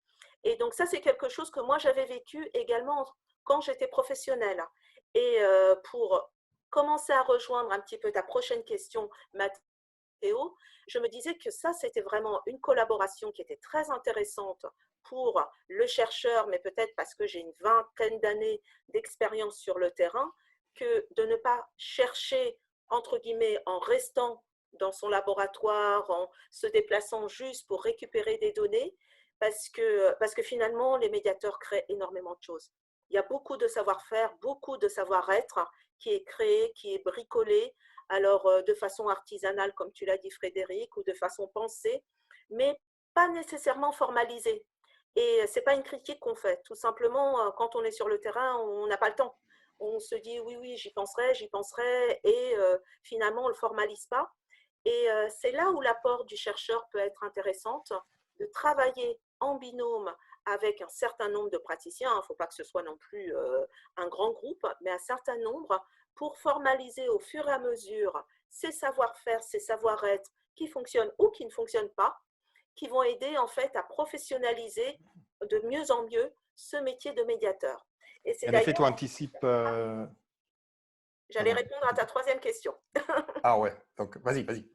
Et donc ça, c'est quelque chose que moi, j'avais vécu également quand j'étais professionnelle. Et pour commencer à rejoindre un petit peu ta prochaine question, Mathéo, je me disais que ça, c'était vraiment une collaboration qui était très intéressante pour le chercheur, mais peut-être parce que j'ai une vingtaine d'années d'expérience sur le terrain, que de ne pas chercher, entre guillemets, en restant dans son laboratoire, en se déplaçant juste pour récupérer des données, parce que finalement, les médiateurs créent énormément de choses. Il y a beaucoup de savoir-faire, beaucoup de savoir-être qui est créé, qui est bricolé, alors de façon artisanale, comme tu l'as dit Frédéric, ou de façon pensée, mais pas nécessairement formalisée. Et ce n'est pas une critique qu'on fait. Tout simplement, quand on est sur le terrain, on n'a pas le temps. On se dit oui, oui, j'y penserai, et finalement, on ne le formalise pas. Et c'est là où l'apport du chercheur peut être intéressante, de travailler en binôme avec un certain nombre de praticiens. Il ne faut pas que ce soit non plus un grand groupe, mais un certain nombre pour formaliser au fur et à mesure ces savoir-faire, ces savoir-être qui fonctionnent ou qui ne fonctionnent pas, qui vont aider en fait à professionnaliser de mieux en mieux ce métier de médiateur. Et en effet, tu anticipes… J'allais répondre à ta troisième question. Ah ouais, donc vas-y, vas-y.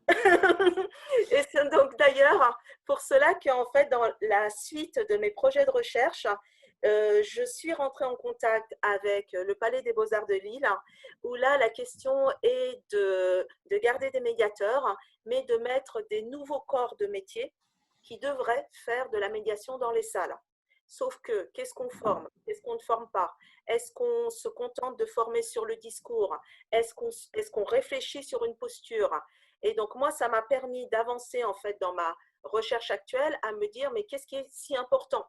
Et c'est donc d'ailleurs pour cela qu'en fait, dans la suite de mes projets de recherche, je suis rentrée en contact avec le Palais des Beaux-Arts de Lille, où là, la question est de garder des médiateurs, mais de mettre des nouveaux corps de métier qui devraient faire de la médiation dans les salles. Sauf que, qu'est-ce qu'on forme? Qu'est-ce qu'on ne forme pas? Est-ce qu'on se contente de former sur le discours? Est-ce qu'on réfléchit sur une posture? Et donc, moi, ça m'a permis d'avancer en fait dans ma recherche actuelle à me dire, mais qu'est-ce qui est si important?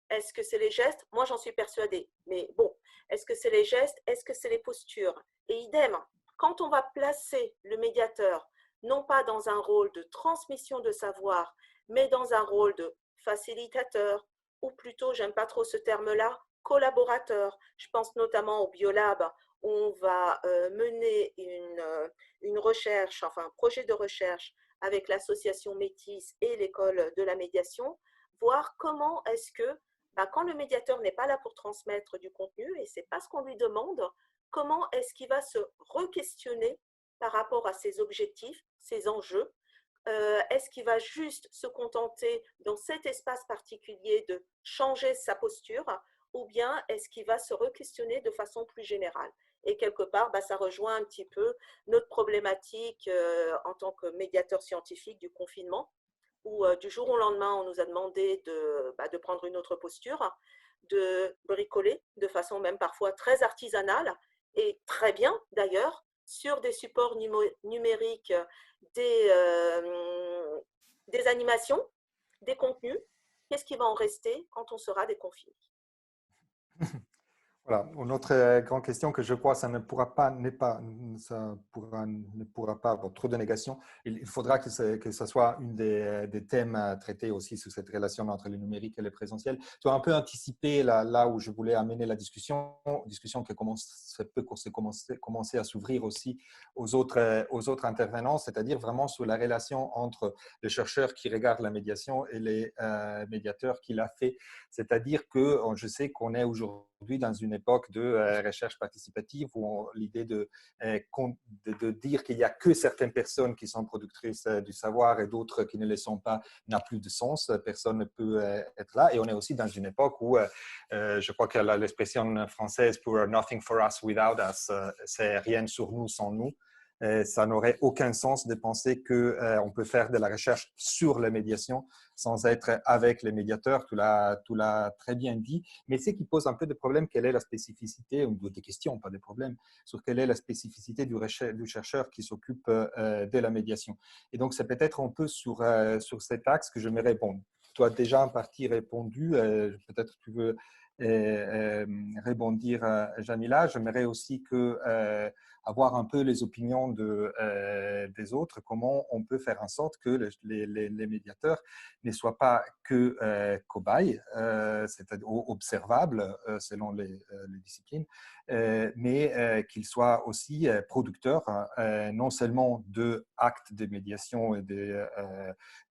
Est-ce que c'est les gestes? Moi, j'en suis persuadée. Mais bon, est-ce que c'est les gestes? Est-ce que c'est les postures? Et idem, quand on va placer le médiateur, non pas dans un rôle de transmission de savoir, mais dans un rôle de facilitateur, ou plutôt, j'aime pas trop ce terme-là, collaborateur. Je pense notamment au Biolab, où on va mener une recherche, enfin un projet de recherche avec l'association Métis et l'école de la médiation, voir comment est-ce que, quand le médiateur n'est pas là pour transmettre du contenu, et ce n'est pas ce qu'on lui demande, comment est-ce qu'il va se re-questionner par rapport à ses objectifs, ses enjeux? Est-ce qu'il va juste se contenter dans cet espace particulier de changer sa posture, ou bien est-ce qu'il va se re-questionner de façon plus générale? Et quelque part, ça rejoint un petit peu notre problématique en tant que médiateur scientifique du confinement, où du jour au lendemain, on nous a demandé de prendre une autre posture, de bricoler de façon même parfois très artisanale, et très bien d'ailleurs, sur des supports numériques, des animations, des contenus. Qu'est-ce qui va en rester quand on sera déconfiné? Voilà, une autre grande question que je crois, ça ne pourra pas, ne pourra pas avoir trop de négation. Il faudra que ça soit une des thèmes à traiter aussi sur cette relation entre le numérique et le présentiel. Tu as un peu anticipé là où je voulais amener la discussion qui commencer à s'ouvrir aussi aux autres intervenants, c'est-à-dire vraiment sur la relation entre les chercheurs qui regardent la médiation et les médiateurs qui l'a fait. C'est-à-dire que je sais qu'on est aujourd'hui dans une époque de recherche participative où l'idée de dire qu'il n'y a que certaines personnes qui sont productrices du savoir et d'autres qui ne le sont pas n'a plus de sens. Personne ne peut être là. Et on est aussi dans une époque où je crois que l'expression française pour nothing for us without us, c'est rien sur nous sans nous. Ça n'aurait aucun sens de penser qu'on peut faire de la recherche sur la médiation sans être avec les médiateurs. Tu l'as très bien dit. Mais ce qui pose un peu de problème, quelle est la spécificité, ou des questions, pas des problèmes, sur quelle est la spécificité du chercheur qui s'occupe de la médiation. Et donc, c'est peut-être un peu sur cet axe que je me réponds. Tu as déjà en partie répondu. Peut-être tu veux rebondir, Jamila. J'aimerais aussi avoir un peu les opinions des autres, comment on peut faire en sorte que les médiateurs ne soient pas que cobayes, c'est-à-dire observables selon les disciplines, mais qu'ils soient aussi producteurs, non seulement d'actes de médiation et de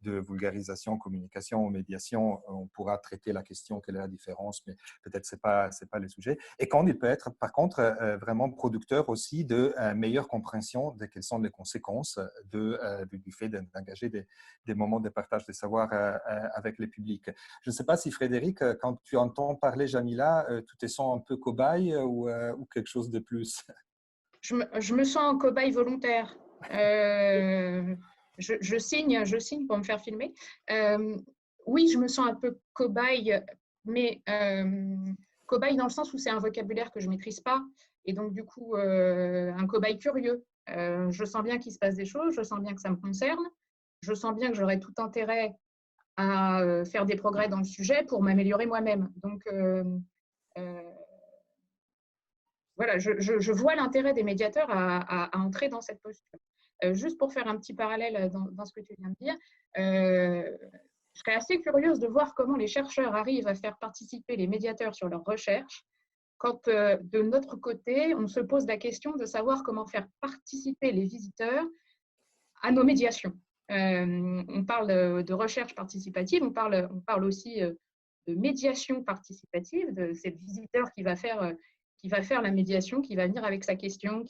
vulgarisation, communication ou médiation. On pourra traiter la question, quelle est la différence, mais peut-être ce n'est pas le sujet. Et quand il peut être, par contre, vraiment producteur aussi de meilleure compréhension de quelles sont les conséquences du fait d'engager des moments de partage de savoir avec le public. Je ne sais pas si Frédéric, quand tu entends parler Jamila, tu te sens un peu cobaye ou quelque chose de plus? Je me sens cobaye volontaire. Je signe pour me faire filmer. Oui, je me sens un peu cobaye, mais cobaye dans le sens où c'est un vocabulaire que je ne maîtrise pas. Et donc, du coup, un cobaye curieux. Je sens bien qu'il se passe des choses, je sens bien que ça me concerne, je sens bien que j'aurais tout intérêt à faire des progrès dans le sujet pour m'améliorer moi-même. Donc, voilà, je vois l'intérêt des médiateurs à entrer dans cette posture. Juste pour faire un petit parallèle dans ce que tu viens de dire, je serais assez curieuse de voir comment les chercheurs arrivent à faire participer les médiateurs sur leurs recherches quand, de notre côté, on se pose la question de savoir comment faire participer les visiteurs à nos médiations. On parle de recherche participative, on parle aussi de médiation participative, de cette visiteur qui va faire la médiation, qui va venir avec sa question,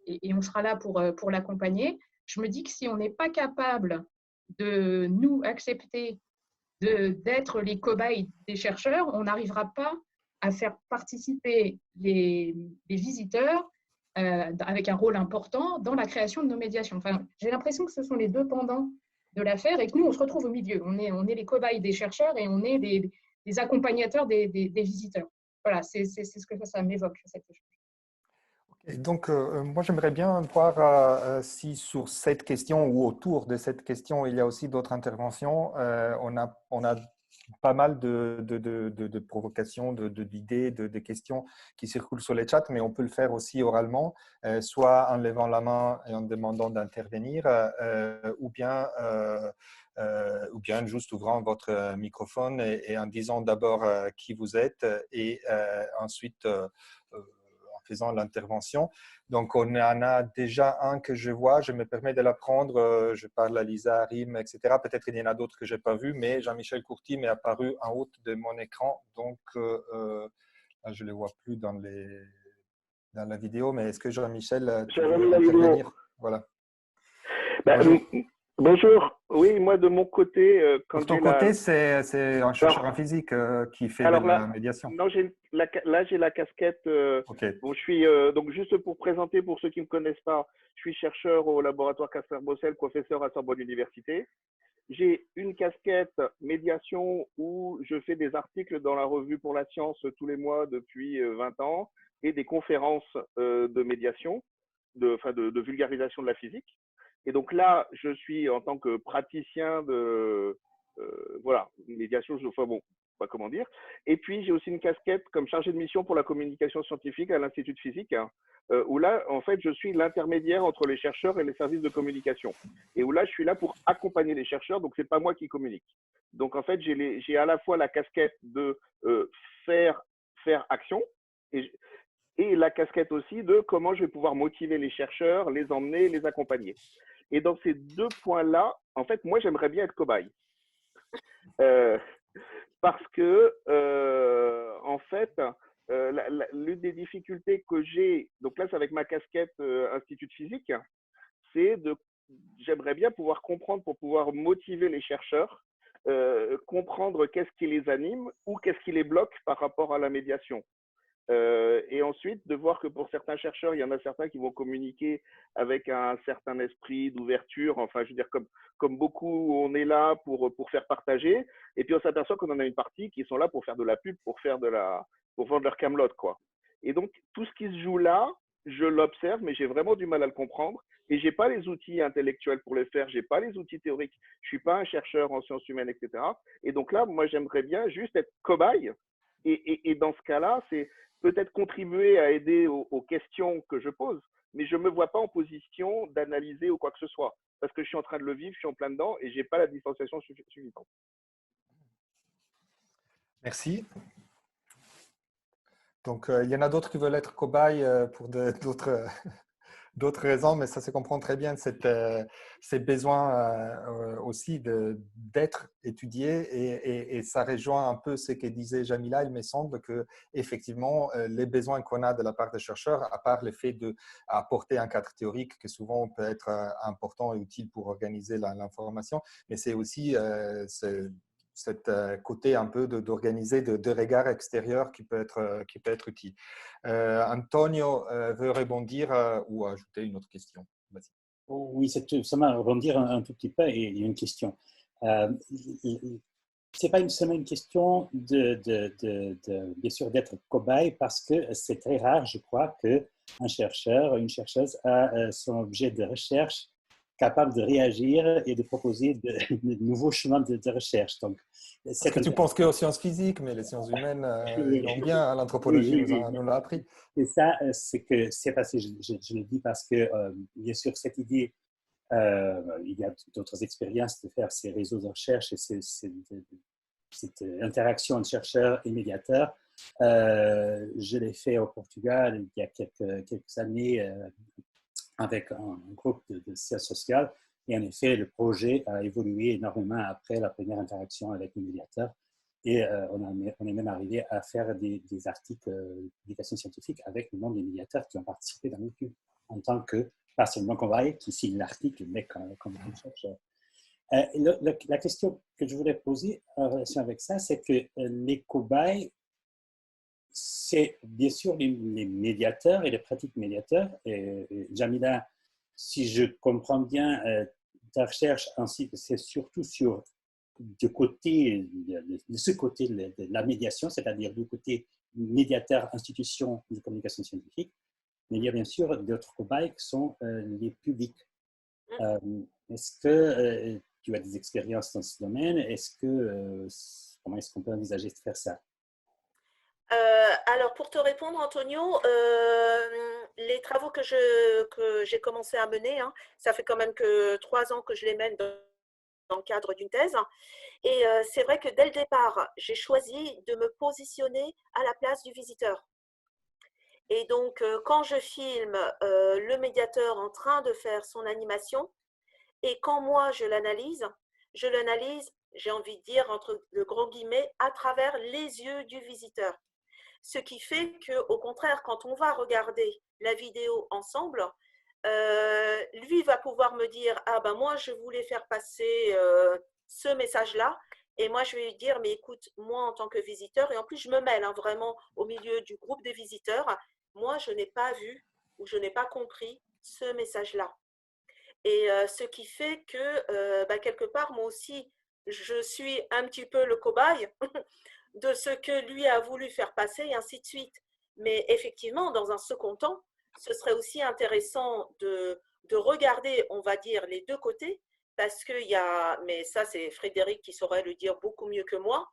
et on sera là pour l'accompagner. Je me dis que si on n'est pas capable de nous accepter d'être les cobayes des chercheurs, on n'arrivera pas à faire participer les visiteurs avec un rôle important dans la création de nos médiations. Enfin, j'ai l'impression que ce sont les deux pendants de l'affaire et que nous, on se retrouve au milieu. On est les cobayes des chercheurs et on est des accompagnateurs des visiteurs. Voilà, c'est ce que ça m'évoque, cette chose. Et donc, moi, j'aimerais bien voir si sur cette question ou autour de cette question, il y a aussi d'autres interventions. On a pas mal de provocations, d'idées, de questions qui circulent sur les chats, mais on peut le faire aussi oralement, soit en levant la main et en demandant d'intervenir, ou bien juste ouvrant votre microphone et en disant d'abord qui vous êtes et ensuite faisant l'intervention. Donc, on en a déjà un que je vois. Je me permets de l'apprendre. Je parle à Lisa, Rim, etc. Peut-être qu'il y en a d'autres que je n'ai pas vus, mais Jean-Michel Courty m'est apparu en haut de mon écran. Donc, là, je ne le vois plus dans la vidéo. Mais est-ce que Jean-Michel, tu veux intervenir? Voilà. Bonjour. Bonjour. Oui, moi, de mon côté… de ton côté, c'est un chercheur en physique qui fait de la médiation. Non, là, j'ai la casquette. Okay. Bon, je suis, donc, juste pour présenter, pour ceux qui ne me connaissent pas, je suis chercheur au laboratoire Casper-Bossel, professeur à Sorbonne Université. J'ai une casquette médiation où je fais des articles dans la revue Pour la Science tous les mois depuis 20 ans et des conférences de médiation, de vulgarisation de la physique. Et donc là, je suis en tant que praticien voilà, médiation, enfin bon, pas comment dire. Et puis, j'ai aussi une casquette comme chargé de mission pour la communication scientifique à l'Institut de physique, hein, où là, en fait, je suis l'intermédiaire entre les chercheurs et les services de communication. Et où là, je suis là pour accompagner les chercheurs, donc c'est pas moi qui communique. Donc, en fait, j'ai à la fois la casquette de faire action et la casquette aussi de comment je vais pouvoir motiver les chercheurs, les emmener, les accompagner. Et dans ces deux points-là, en fait, moi, j'aimerais bien être cobaye. Parce que, en fait, l'une des difficultés que j'ai, donc là, c'est avec ma casquette Institut de physique, c'est j'aimerais bien pouvoir comprendre pour pouvoir motiver les chercheurs, comprendre qu'est-ce qui les anime ou qu'est-ce qui les bloque par rapport à la médiation. Et ensuite, de voir que pour certains chercheurs, il y en a certains qui vont communiquer avec un certain esprit d'ouverture. Enfin, je veux dire, comme beaucoup, on est là pour faire partager. Et puis, on s'aperçoit qu'on en a une partie qui sont là pour faire de la pub, pour vendre leur camelote, quoi. Et donc, tout ce qui se joue là, je l'observe, mais j'ai vraiment du mal à le comprendre. Et j'ai pas les outils intellectuels pour le faire. J'ai pas les outils théoriques. Je suis pas un chercheur en sciences humaines, etc. Et donc là, moi, j'aimerais bien juste être cobaye. Et dans ce cas-là, c'est peut-être contribuer à aider aux questions que je pose, mais je ne me vois pas en position d'analyser ou quoi que ce soit, parce que je suis en train de le vivre, je suis en plein dedans et je n'ai pas la distanciation suffisante. Merci. Donc, il y en a d'autres qui veulent être cobayes pour d'autres raisons, mais ça se comprend très bien, ces besoins aussi d'être étudié et ça rejoint un peu ce que disait Jamila. Il me semble que effectivement les besoins qu'on a de la part des chercheurs, à part le fait d'apporter un cadre théorique que souvent peut être important et utile pour organiser l'information, mais c'est aussi cet côté un peu d'organiser de regard extérieur qui peut être utile. Antonio veut rebondir ou ajouter une autre question. Vas-y. Oui, ça m'a rebondir un tout petit peu et il y a une question. C'est pas seulement une question bien sûr d'être cobaye, parce que c'est très rare, je crois, qu'un chercheur, une chercheuse a son objet de recherche capable de réagir et de proposer de nouveaux chemins de recherche. Donc, parce que tu penses qu'aux sciences physiques, mais les sciences humaines, ils l'ont bien, l'anthropologie nous l'a appris. Et ça, c'est parce que je le dis parce que, bien sûr, cette idée, il y a d'autres expériences de faire ces réseaux de recherche et cette interaction entre chercheurs et médiateurs. Je l'ai fait au Portugal il y a quelques années avec un groupe de sciences sociales. Et en effet, le projet a évolué énormément après la première interaction avec les médiateurs. Et on est même arrivé à faire des articles de publication scientifique avec le nom des médiateurs qui ont participé dans l'étude, en tant que, pas seulement cobaye qui signe l'article, mais comme chercheur. La question que je voulais poser en relation avec ça, c'est que les cobayes, c'est bien sûr les médiateurs et les pratiques médiateurs. Et Jamila, si je comprends bien, ta recherche, c'est surtout sur de ce côté de la médiation, c'est-à-dire du côté médiateur, institution de communication scientifique. Mais il y a bien sûr d'autres cobayes qui sont les publics. Est-ce que tu as des expériences dans ce domaine? Comment est-ce qu'on peut envisager de faire ça? Alors, pour te répondre, Antonio, les travaux que j'ai commencé à mener, hein, ça fait quand même que 3 ans que je les mène dans le cadre d'une thèse. Et c'est vrai que dès le départ, j'ai choisi de me positionner à la place du visiteur. Et donc, quand je filme le médiateur en train de faire son animation, et quand moi je l'analyse, j'ai envie de dire, entre de gros guillemets, à travers les yeux du visiteur. Ce qui fait qu'au contraire, quand on va regarder la vidéo ensemble, lui va pouvoir me dire « Ah ben moi, je voulais faire passer ce message-là ». Et moi, je vais lui dire « Mais écoute, moi en tant que visiteur, et en plus je me mêle vraiment au milieu du groupe des visiteurs, moi je n'ai pas vu ou je n'ai pas compris ce message-là ». Et ce qui fait que quelque part, moi aussi, je suis un petit peu le cobaye de ce que lui a voulu faire passer et ainsi de suite. Mais effectivement, dans un second temps, ce serait aussi intéressant de regarder, on va dire, les deux côtés parce qu'il y a, mais ça c'est Frédéric qui saurait le dire beaucoup mieux que moi,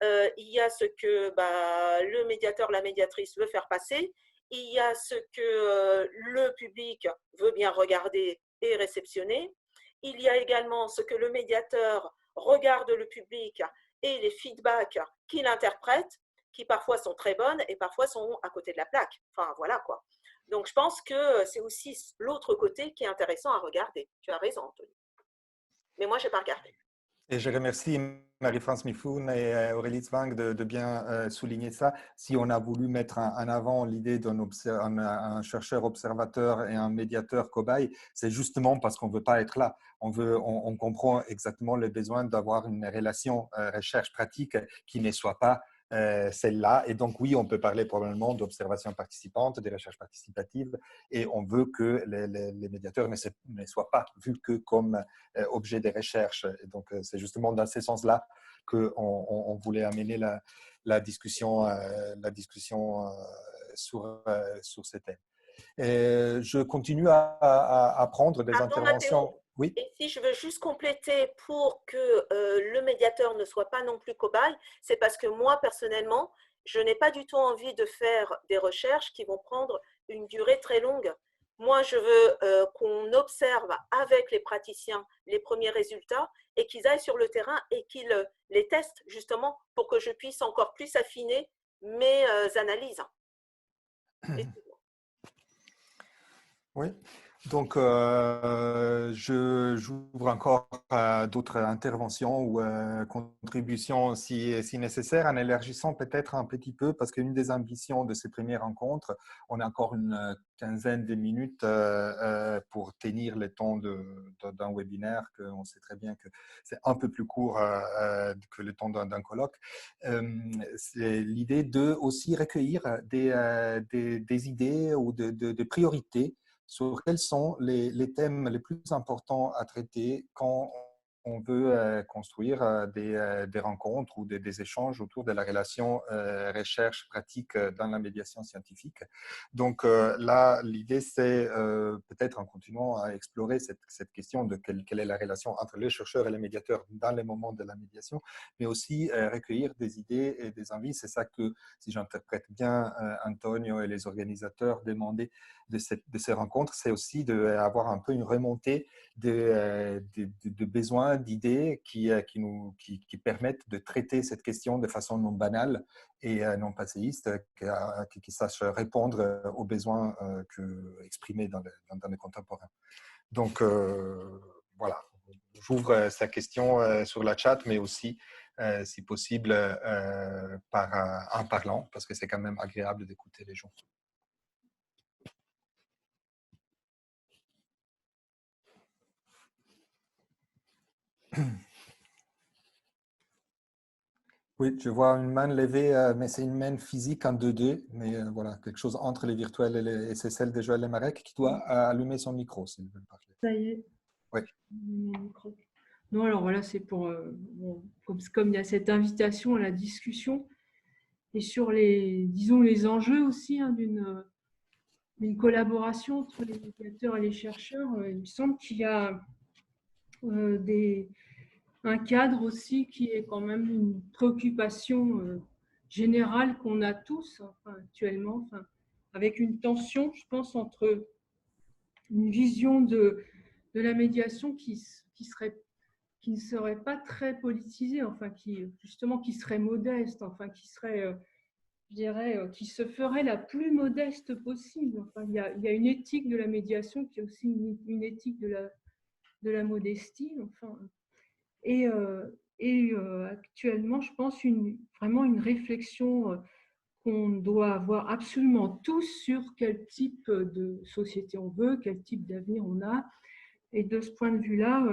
il y a ce que le médiateur, la médiatrice veut faire passer, il y a ce que le public veut bien regarder et réceptionner, il y a également ce que le médiateur regarde le public et les feedbacks qu'il interprète, qui parfois sont très bonnes et parfois sont à côté de la plaque. Enfin, voilà quoi. Donc, je pense que c'est aussi l'autre côté qui est intéressant à regarder. Tu as raison, Anthony. Mais moi, je n'ai pas regardé. Et je remercie Marie-France Mifoun et Aurélie Zwang de bien souligner ça. Si on a voulu mettre en avant l'idée d'un chercheur observateur et un médiateur cobaye, c'est justement parce qu'on ne veut pas être là. On comprend exactement le besoin d'avoir une relation recherche-pratique qui ne soit pas celle-là. Et donc, oui, on peut parler probablement d'observation participante, des recherches participatives, et on veut que les médiateurs ne soient pas vus que comme objet de recherche. Et donc, c'est justement dans ce sens-là qu'on voulait amener la discussion sur ce thème. Et je continue à prendre des interventions. Mathéo, oui. Et si je veux juste compléter pour que le médiateur ne soit pas non plus cobaye, c'est parce que moi, personnellement, je n'ai pas du tout envie de faire des recherches qui vont prendre une durée très longue. Moi, je veux qu'on observe avec les praticiens les premiers résultats et qu'ils aillent sur le terrain et qu'ils les testent justement pour que je puisse encore plus affiner mes analyses. Oui, donc j'ouvre encore d'autres interventions ou contributions si nécessaire, en élargissant peut-être un petit peu, parce qu'une des ambitions de ces premières rencontres, on a encore une quinzaine de minutes pour tenir le temps d'un webinaire, qu'on sait très bien que c'est un peu plus court que le temps d'un colloque. C'est l'idée de aussi recueillir des idées ou de priorités sur quels sont les thèmes les plus importants à traiter quand on veut construire des rencontres ou des échanges autour de la relation recherche-pratique dans la médiation scientifique. Donc là, l'idée, c'est peut-être en continuant à explorer cette question de quelle est la relation entre les chercheurs et les médiateurs dans les moments de la médiation, mais aussi recueillir des idées et des envies. C'est ça que, si j'interprète bien Antonio et les organisateurs demandaient de ces rencontres, c'est aussi d'avoir un peu une remontée de besoins, d'idées qui permettent de traiter cette question de façon non banale et non passéiste, qui sache répondre aux besoins exprimés dans les contemporains. Donc, voilà, j'ouvre sa question sur la chat, mais aussi, si possible, en parlant, parce que c'est quand même agréable d'écouter les gens. Oui, je vois une main levée, mais c'est une main physique en 2D, mais voilà, quelque chose entre les virtuels et c'est celle de Joël Lemarec qui doit allumer son micro s'il veut parler. Ça y est. Oui. Non, alors voilà, c'est pour, comme il y a cette invitation à la discussion et sur disons, les enjeux aussi d'une collaboration entre les médiateurs et les chercheurs, il me semble qu'il y a un cadre aussi qui est quand même une préoccupation générale qu'on a tous actuellement, avec une tension, je pense, entre une vision de la médiation qui ne serait pas très politisée, qui serait modeste, qui serait, je dirais, qui se ferait la plus modeste possible. Il y a une éthique de la médiation qui est aussi une éthique de la modestie. Actuellement, je pense vraiment une réflexion qu'on doit avoir absolument tous sur quel type de société on veut, quel type d'avenir on a. Et de ce point de vue-là,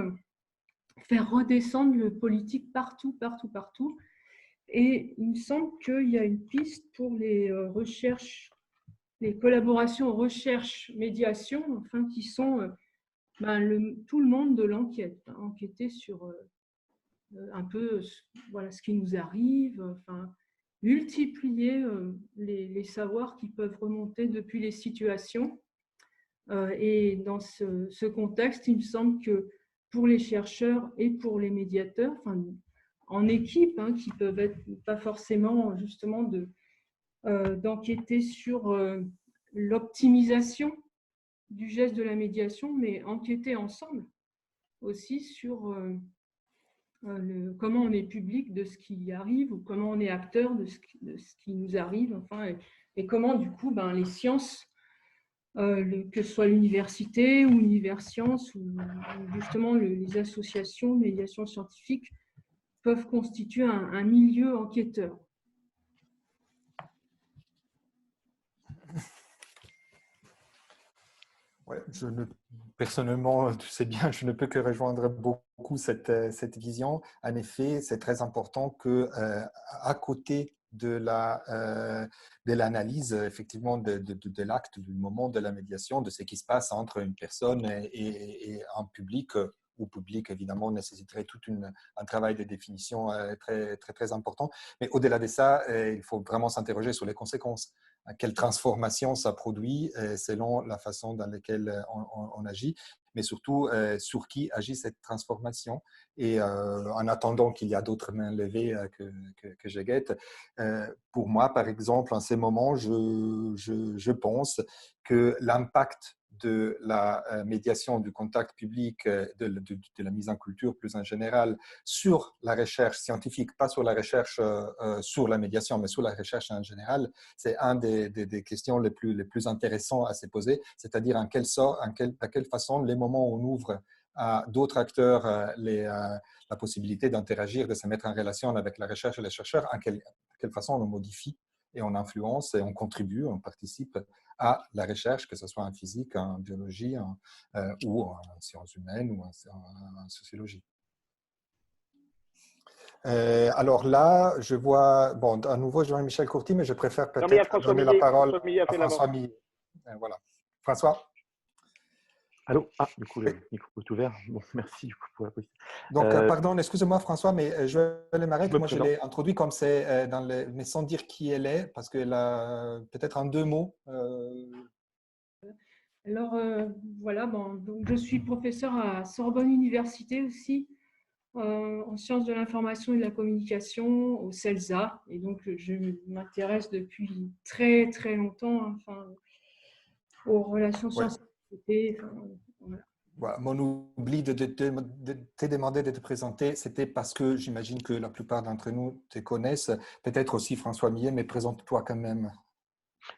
faire redescendre le politique partout, partout, partout. Et il me semble qu'il y a une piste pour les recherches, les collaborations recherche-médiation, qui sont tout le monde de l'enquête, enquêter sur un peu ce qui nous arrive, multiplier les savoirs qui peuvent remonter depuis les situations. Et dans ce contexte, il me semble que pour les chercheurs et pour les médiateurs, enfin, en équipe, hein, qui peuvent être pas forcément justement d'enquêter sur l'optimisation du geste de la médiation, mais enquêter ensemble aussi sur comment on est public de ce qui arrive ou comment on est acteur de ce qui nous arrive, enfin, et comment du coup les sciences, que ce soit l'université ou Universcience ou justement les associations de médiation scientifique peuvent constituer un milieu enquêteur. Ouais, personnellement, tu sais bien, je ne peux que rejoindre beaucoup cette vision. En effet, c'est très important que à côté de l'analyse, effectivement, de l'acte, du moment de la médiation, de ce qui se passe entre une personne et un public, ou public, évidemment, nécessiterait tout un travail de définition très, très, très important. Mais au-delà de ça, il faut vraiment s'interroger sur les conséquences. Quelle transformation ça produit selon la façon dans laquelle on agit, mais surtout sur qui agit cette transformation. Et en attendant qu'il y a d'autres mains levées que je guette, pour moi, par exemple, en ces moments, je pense que l'impact de la médiation, du contact public, de la mise en culture plus en général, sur la recherche scientifique, pas sur la recherche sur la médiation, mais sur la recherche en général, c'est une des questions les plus intéressantes à se poser, c'est-à-dire à quelle façon, les moments où on ouvre à d'autres acteurs la possibilité d'interagir, de se mettre en relation avec la recherche et les chercheurs, à quelle façon on modifie et on influence et on contribue, on participe à la recherche, que ce soit en physique, en biologie, ou en sciences humaines ou en sociologie. Alors là, je vois, bon, à nouveau Jean-Michel Courty, mais je préfère peut-être donner la parole à François Millet. Voilà. François. Allô? Ah, du coup, le micro est ouvert. Bon, merci du coup, pour la possibilité. Donc, pardon, excusez-moi François, mais Joëlle Marek, moi je l'ai introduit comme c'est, mais sans dire qui elle est, parce qu'elle a peut-être en 2 mots. Alors, voilà, donc je suis professeure à Sorbonne Université aussi, en sciences de l'information et de la communication au CELSA. Et donc, je m'intéresse depuis très, très longtemps aux relations sciences-société. Voilà. Voilà, mon oubli de te demander de te présenter, c'était parce que j'imagine que la plupart d'entre nous te connaissent. Peut-être aussi François Millet, mais présente-toi quand même.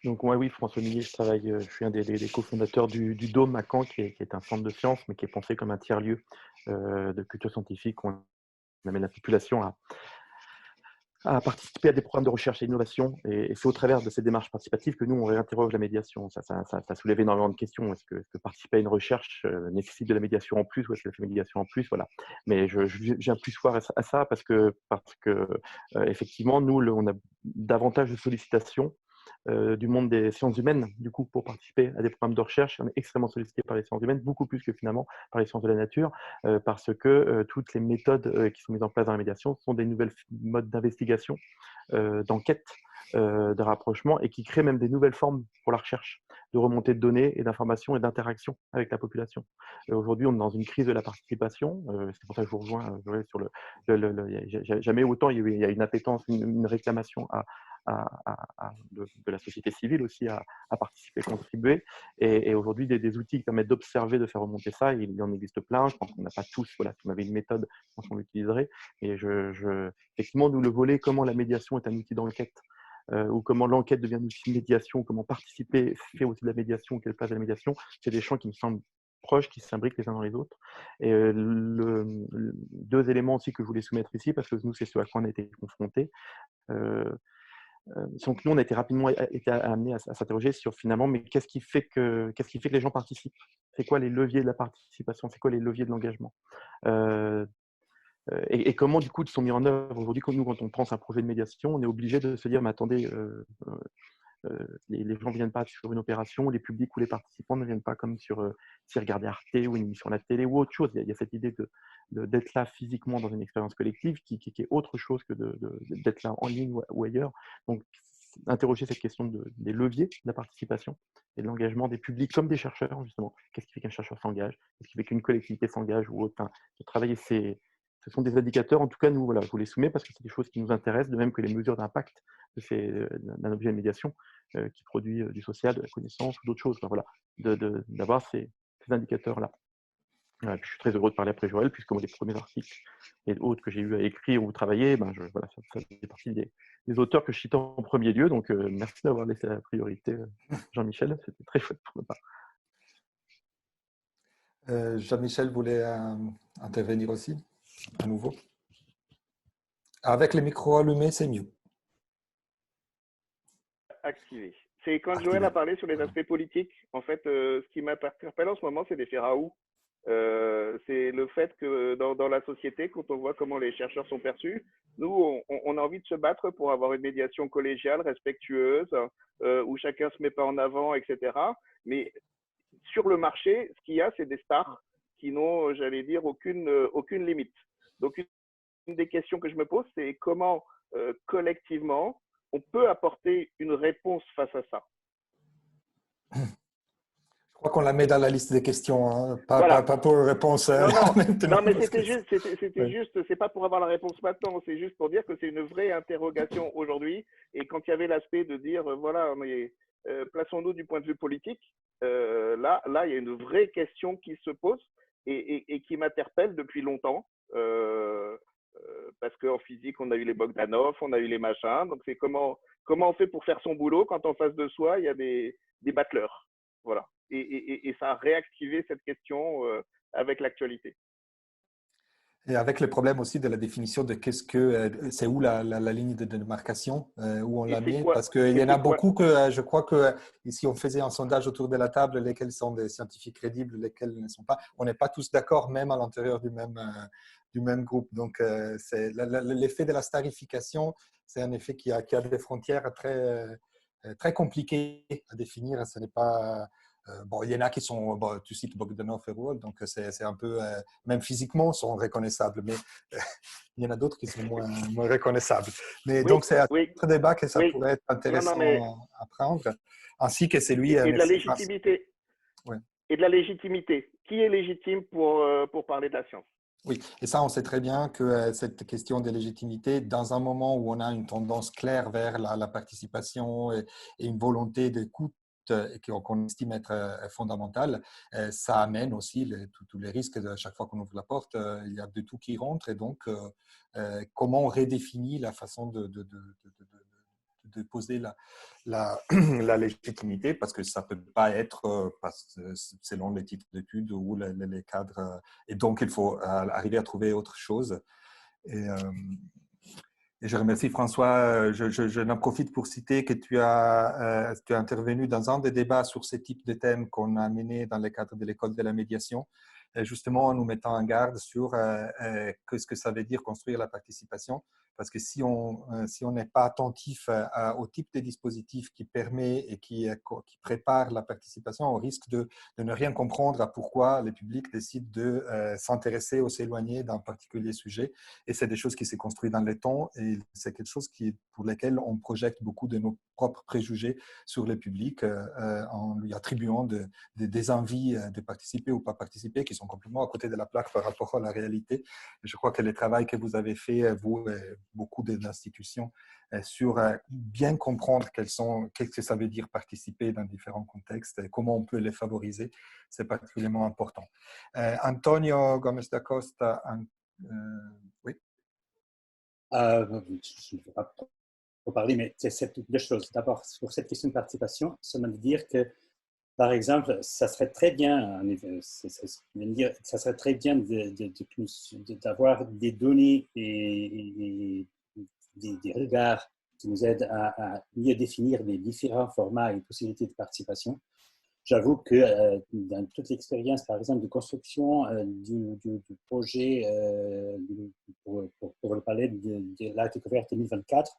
Donc, oui, François Millet, je suis un des cofondateurs du Dôme à Caen, qui est un centre de sciences, mais qui est pensé comme un tiers-lieu de culture scientifique. On amène la population à participer à des programmes de recherche et d'innovation. Et c'est au travers de ces démarches participatives que nous, on réinterroge la médiation. Ça soulève énormément de questions. Est-ce que participer à une recherche nécessite de la médiation en plus, ou est-ce que la médiation en plus? Voilà. Mais je viens plus soir à ça parce que effectivement, nous, on a davantage de sollicitations du monde des sciences humaines, du coup, pour participer à des programmes de recherche. On est extrêmement sollicité par les sciences humaines, beaucoup plus que finalement par les sciences de la nature, parce que toutes les méthodes qui sont mises en place dans la médiation sont des nouvelles modes d'investigation, d'enquête, de rapprochement, et qui créent même des nouvelles formes pour la recherche, de remontée de données et d'informations et d'interaction avec la population. Aujourd'hui, on est dans une crise de la participation. C'est pour ça que je vous rejoins sur jamais autant il y a une appétence, une réclamation de la société civile aussi à participer, contribuer. Et aujourd'hui, des outils qui permettent d'observer, de faire remonter ça, il en existe plein. Je pense qu'on n'a pas tous. Voilà, si on avait une méthode, je pense qu'on l'utiliserait. Et effectivement, nous, le volet, comment la médiation est un outil d'enquête, ou comment l'enquête devient un outil de médiation, comment participer fait aussi de la médiation, quelle place de la médiation, c'est des champs qui me semblent proches, qui s'imbriquent les uns dans les autres. Et 2 éléments aussi que je voulais soumettre ici, parce que nous, c'est ce à quoi on a été confrontés. Donc nous, on a été rapidement amenés à s'interroger sur finalement, mais qu'est-ce qui fait que les gens participent? C'est quoi les leviers de la participation? C'est quoi les leviers de l'engagement? Et comment du coup ils sont mis en œuvre aujourd'hui? Quand on pense à un projet de médiation, on est obligé de se dire, mais attendez, les gens ne viennent pas sur une opération, les publics ou les participants ne viennent pas comme s'ils regardaient Arte ou une émission à la télé ou autre chose. Il y a cette idée d'être là physiquement dans une expérience collective qui est autre chose que d'être là en ligne ou ailleurs. Donc interroger cette question des leviers de la participation et de l'engagement des publics comme des chercheurs, justement. Qu'est-ce qui fait qu'un chercheur s'engage? Qu'est-ce qui fait qu'une collectivité s'engage ou autre? Enfin, de travailler ce sont des indicateurs, en tout cas, nous, voilà, je vous les soumets parce que c'est des choses qui nous intéressent, de même que les mesures d'impact d'un objet de médiation qui produit du social, de la connaissance ou d'autres choses. Enfin, voilà, d'avoir ces indicateurs-là. Puis je suis très heureux de parler après Joël, puisque moi, les premiers articles et autres que j'ai eu à écrire ou travailler, voilà, ça fait partie des auteurs que je cite en premier lieu. Donc, merci d'avoir laissé la priorité, Jean-Michel. C'était très chouette pour ma part. Jean-Michel voulait intervenir aussi, à nouveau. Avec les micros allumés, c'est mieux. Activé. C'est quand Joël a parlé sur les aspects politiques, en fait, ce qui m'interpelle en ce moment, c'est l'effet Raoult. C'est le fait que dans la société, quand on voit comment les chercheurs sont perçus, nous, on a envie de se battre pour avoir une médiation collégiale, respectueuse, où chacun se met pas en avant, etc. Mais sur le marché, ce qu'il y a, c'est des stars qui n'ont, j'allais dire, aucune limite. Donc, une des questions que je me pose, c'est comment, collectivement, on peut apporter une réponse face à ça. Je crois qu'on la met dans la liste des questions, hein. Voilà. Pas pour réponse maintenant. Non, mais c'était juste, c'est pas pour avoir la réponse maintenant, c'est juste pour dire que c'est une vraie interrogation aujourd'hui. Et quand il y avait l'aspect de dire, voilà, mais plaçons-nous du point de vue politique, là, il y a une vraie question qui se pose et qui m'interpelle depuis longtemps. Parce qu'en physique, on a eu les Bogdanov, on a eu les machins. Donc, c'est comment on fait pour faire son boulot quand en face de soi, il y a des battleurs. Voilà. Et ça a réactivé cette question avec l'actualité. Et avec le problème aussi de la définition de c'est où la ligne de démarcation, où on la met, parce qu'il y en a beaucoup que je crois que si on faisait un sondage autour de la table, lesquels sont des scientifiques crédibles, lesquels ne sont pas, on n'est pas tous d'accord, même à l'intérieur du même groupe. Donc, l'effet de la starification, c'est un effet qui a des frontières très compliquées à définir. Ce n'est pas... Bon, il y en a qui sont, bon, tu cites Bogdanov et Roald, donc c'est un peu, même physiquement, sont reconnaissables, mais il y en a d'autres qui sont moins reconnaissables. Mais donc, c'est un autre débat que ça pourrait être intéressant à prendre, ainsi que c'est lui. Et de la légitimité. Ouais. Et de la légitimité. Qui est légitime pour parler de la science? Oui, et ça, on sait très bien que cette question de légitimité, dans un moment où on a une tendance claire vers la participation et une volonté d'écoute, et qu'on estime être fondamentale, ça amène aussi tous les risques. À chaque fois qu'on ouvre la porte, il y a de tout qui rentre. Et donc, comment on redéfinit la façon de poser la légitimité, parce que ça ne peut pas être selon les titres d'études ou les cadres. Et donc, il faut arriver à trouver autre chose. Et je remercie François. Je n'en profite pour citer que tu as intervenu dans un des débats sur ce type de thèmes qu'on a menés dans le cadre de l'école de la médiation, justement en nous mettant en garde sur ce que ça veut dire construire la participation. Parce que si on n'est pas attentif au type de dispositif qui permet et qui prépare la participation, on risque de ne rien comprendre à pourquoi les publics décident de s'intéresser ou s'éloigner d'un particulier sujet. Et c'est des choses qui se construisent dans le temps et c'est quelque chose pour lesquelles on projette beaucoup de nos propres préjugés sur le public en lui attribuant des envies de participer ou pas participer qui sont complètement à côté de la plaque par rapport à la réalité. Et je crois que le travail que vous avez fait, vous, beaucoup d'institutions, sur bien comprendre qu'est-ce que ça veut dire participer dans différents contextes et comment on peut les favoriser, c'est particulièrement important. Antonio Gomes da Costa, oui. Je ne vais pas trop parler, mais c'est deux choses. D'abord, pour cette question de participation, ça veut dire que, par exemple, ça serait très bien, ça serait très bien d'avoir des données et des regards qui nous aident à mieux définir les différents formats et possibilités de participation. J'avoue que dans toute l'expérience, par exemple, de construction du projet pour le palais de la découverte 2024,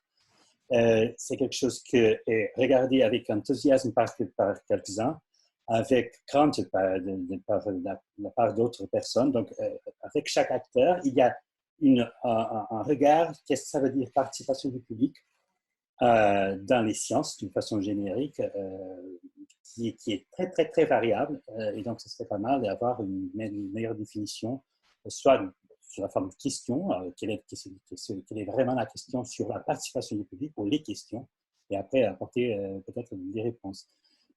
c'est quelque chose qui est regardé avec enthousiasme par quelques-uns, avec crainte par la part d'autres personnes. Donc, avec chaque acteur, il y a un regard, qu'est-ce que ça veut dire participation du public, dans les sciences d'une façon générique qui est très, très, très variable. Et donc, ce serait pas mal d'avoir une meilleure définition, soit sur la forme de question, quelle est vraiment la question sur la participation du public ou les questions, et après apporter peut-être des réponses.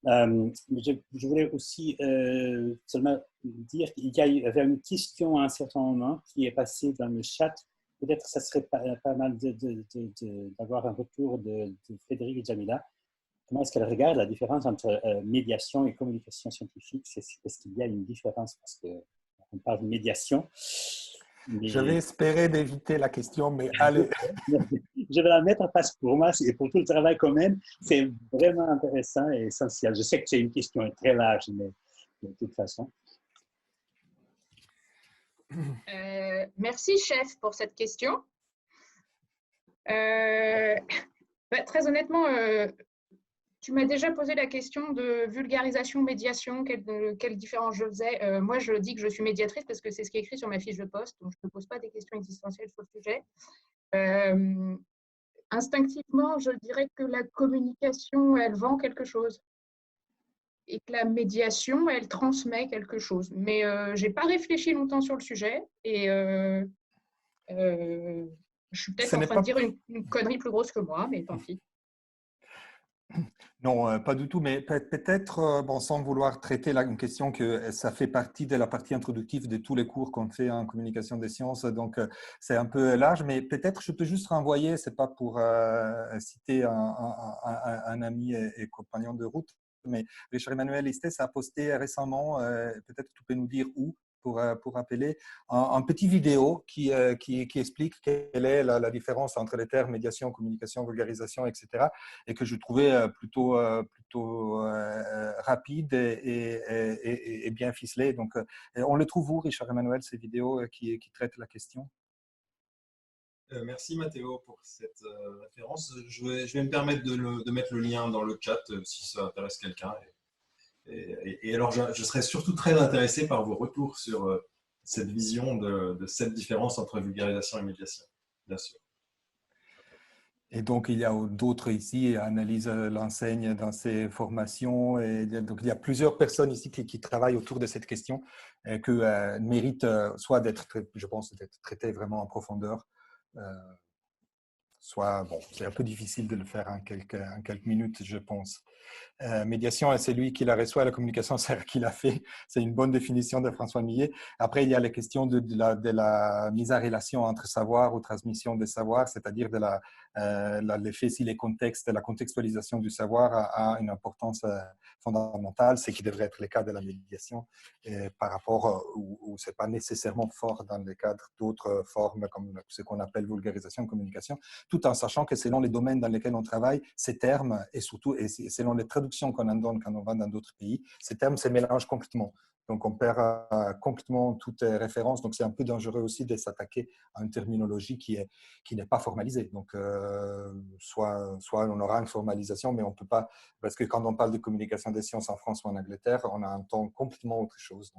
Je voulais aussi seulement dire qu'il y avait une question à un certain moment qui est passée dans le chat. Peut-être que ça serait pas mal d'avoir un retour de Frédéric et Jamila. Comment est-ce qu'elle regarde la différence entre médiation et communication scientifique? Est-ce qu'il y a une différence? Parce qu'on parle de médiation. Mais... J'avais espéré d'éviter la question, mais allez. Je vais la mettre en face pour moi et pour tout le travail quand même. C'est vraiment intéressant et essentiel. Je sais que c'est une question très large, mais de toute façon. Merci, chef, pour cette question. Très honnêtement, tu m'as déjà posé la question de vulgarisation, médiation, quelle différence je faisais. Moi, je dis que je suis médiatrice parce que c'est ce qui est écrit sur ma fiche de poste, donc je ne pose pas des questions existentielles sur le sujet. Instinctivement, je dirais que la communication, elle vend quelque chose et que la médiation, elle transmet quelque chose. Mais je n'ai pas réfléchi longtemps sur le sujet et je suis peut-être en train de dire une connerie plus grosse que moi, mais tant pis. Non, pas du tout, mais peut-être, bon, sans vouloir traiter une question que ça fait partie de la partie introductive de tous les cours qu'on fait en communication des sciences, donc c'est un peu large, mais peut-être je peux juste renvoyer, c'est pas pour citer un ami et compagnon de route, mais Richard Emmanuel Estes a posté récemment, peut-être tu peux nous dire où, pour rappeler, un petit vidéo qui explique quelle est la différence entre les termes médiation, communication, vulgarisation, etc. et que je trouvais plutôt rapide et bien ficelé. Donc, on le trouve où, Richard Emmanuel, ces vidéos qui traitent la question? Merci Mathéo pour cette référence. Je vais me permettre de mettre le lien dans le chat si ça intéresse quelqu'un. Et alors, je serais surtout très intéressé par vos retours sur cette vision de cette différence entre vulgarisation et médiation, bien sûr. Et donc, il y a d'autres ici, Annelise l'enseigne dans ses formations. Et donc, il y a plusieurs personnes ici qui travaillent autour de cette question que mérite soit d'être, je pense, d'être traitée vraiment en profondeur, soit, bon, c'est un peu difficile de le faire en quelques minutes, je pense. Médiation, c'est lui qui la reçoit, la communication, c'est elle qui l'a fait. C'est une bonne définition de François Millet. Après, il y a les questions de la mise en relation entre savoir ou transmission des savoirs, c'est-à-dire de l'effet si les contextes, la contextualisation du savoir a une importance fondamentale, ce qui devrait être le cas de la médiation par rapport où ce n'est pas nécessairement fort dans le cadre d'autres formes comme ce qu'on appelle vulgarisation, communication, tout en sachant que selon les domaines dans lesquels on travaille, ces termes, et surtout et selon les traductions qu'on en donne quand on va dans d'autres pays, ces termes se mélangent complètement. Donc, on perd complètement toute référence. Donc, c'est un peu dangereux aussi de s'attaquer à une terminologie qui n'est pas formalisée. Donc, soit on aura une formalisation, mais on ne peut pas, parce que quand on parle de communication des sciences en France ou en Angleterre, on a un ton complètement autre chose.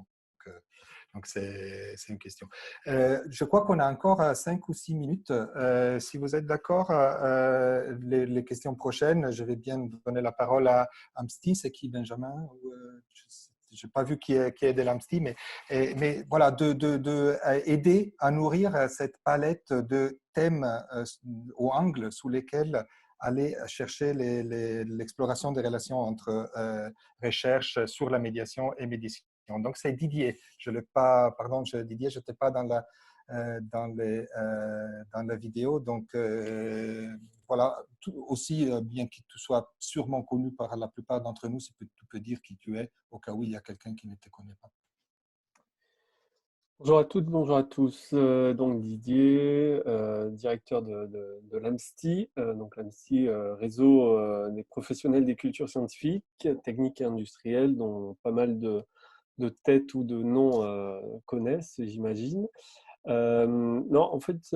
Donc c'est une question. Je crois qu'on a encore 5 ou 6 minutes. Si vous êtes d'accord, les questions prochaines, je vais bien donner la parole à Amsti. C'est qui, Benjamin? Je n'ai pas vu qui est de l'Amsti, mais voilà, aider à nourrir cette palette de thèmes ou angles sous lesquels aller chercher l'exploration des relations entre recherche sur la médiation et médiation. Donc, c'est Didier. Didier, je n'étais pas dans la vidéo. Donc, voilà, aussi, bien que tu sois sûrement connu par la plupart d'entre nous, tu peux dire qui tu es, au cas où il y a quelqu'un qui ne te connaît pas. Bonjour à toutes, bonjour à tous. Donc Didier, directeur de l'AMSTI. Donc l'AMSTI, réseau des professionnels des cultures scientifiques, techniques et industrielles, dont pas mal de têtes ou de noms connaissent, j'imagine. Non, en fait,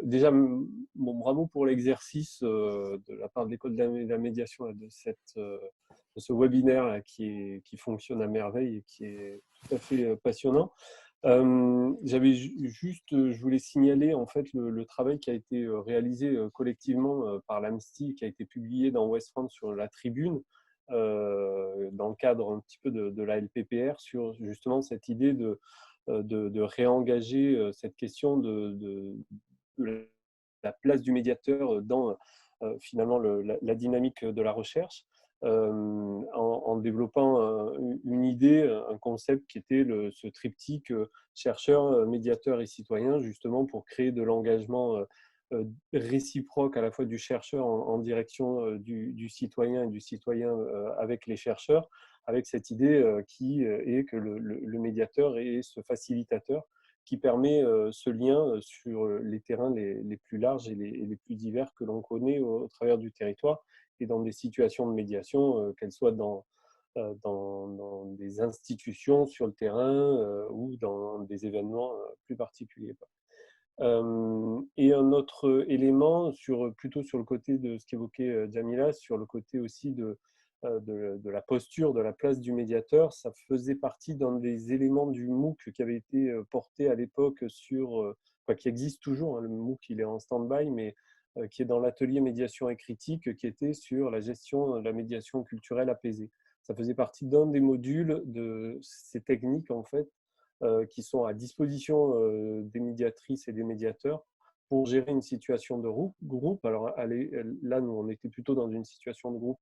déjà, bon, bravo pour l'exercice de la part de l'école de la médiation de ce webinaire là, qui fonctionne à merveille et qui est tout à fait passionnant. Je voulais signaler en fait le travail qui a été réalisé collectivement par l'AMSTI, qui a été publié dans West France sur la Tribune, dans le cadre un petit peu de la LPPR, sur justement cette idée de réengager cette question de la place du médiateur dans finalement la dynamique de la recherche, en développant une idée, un concept qui était ce triptyque chercheur, médiateur et citoyen, justement pour créer de l'engagement réciproque à la fois du chercheur en direction du citoyen et du citoyen avec les chercheurs, avec cette idée qui est que le médiateur est ce facilitateur qui permet ce lien sur les terrains les plus larges et les plus divers que l'on connaît au travers du territoire et dans des situations de médiation, qu'elles soient dans des institutions sur le terrain ou dans des événements plus particuliers. Et un autre élément, plutôt sur le côté de ce qu'évoquait Djamila, sur le côté aussi de la posture, de la place du médiateur, ça faisait partie d'un des éléments du MOOC qui avait été porté à l'époque qui existe toujours, hein, le MOOC il est en stand-by, mais qui est dans l'atelier médiation et critique, qui était sur la gestion de la médiation culturelle apaisée. Ça faisait partie d'un des modules de ces techniques en fait, qui sont à disposition des médiatrices et des médiateurs pour gérer une situation de groupe. Alors là, nous, on était plutôt dans une situation de groupe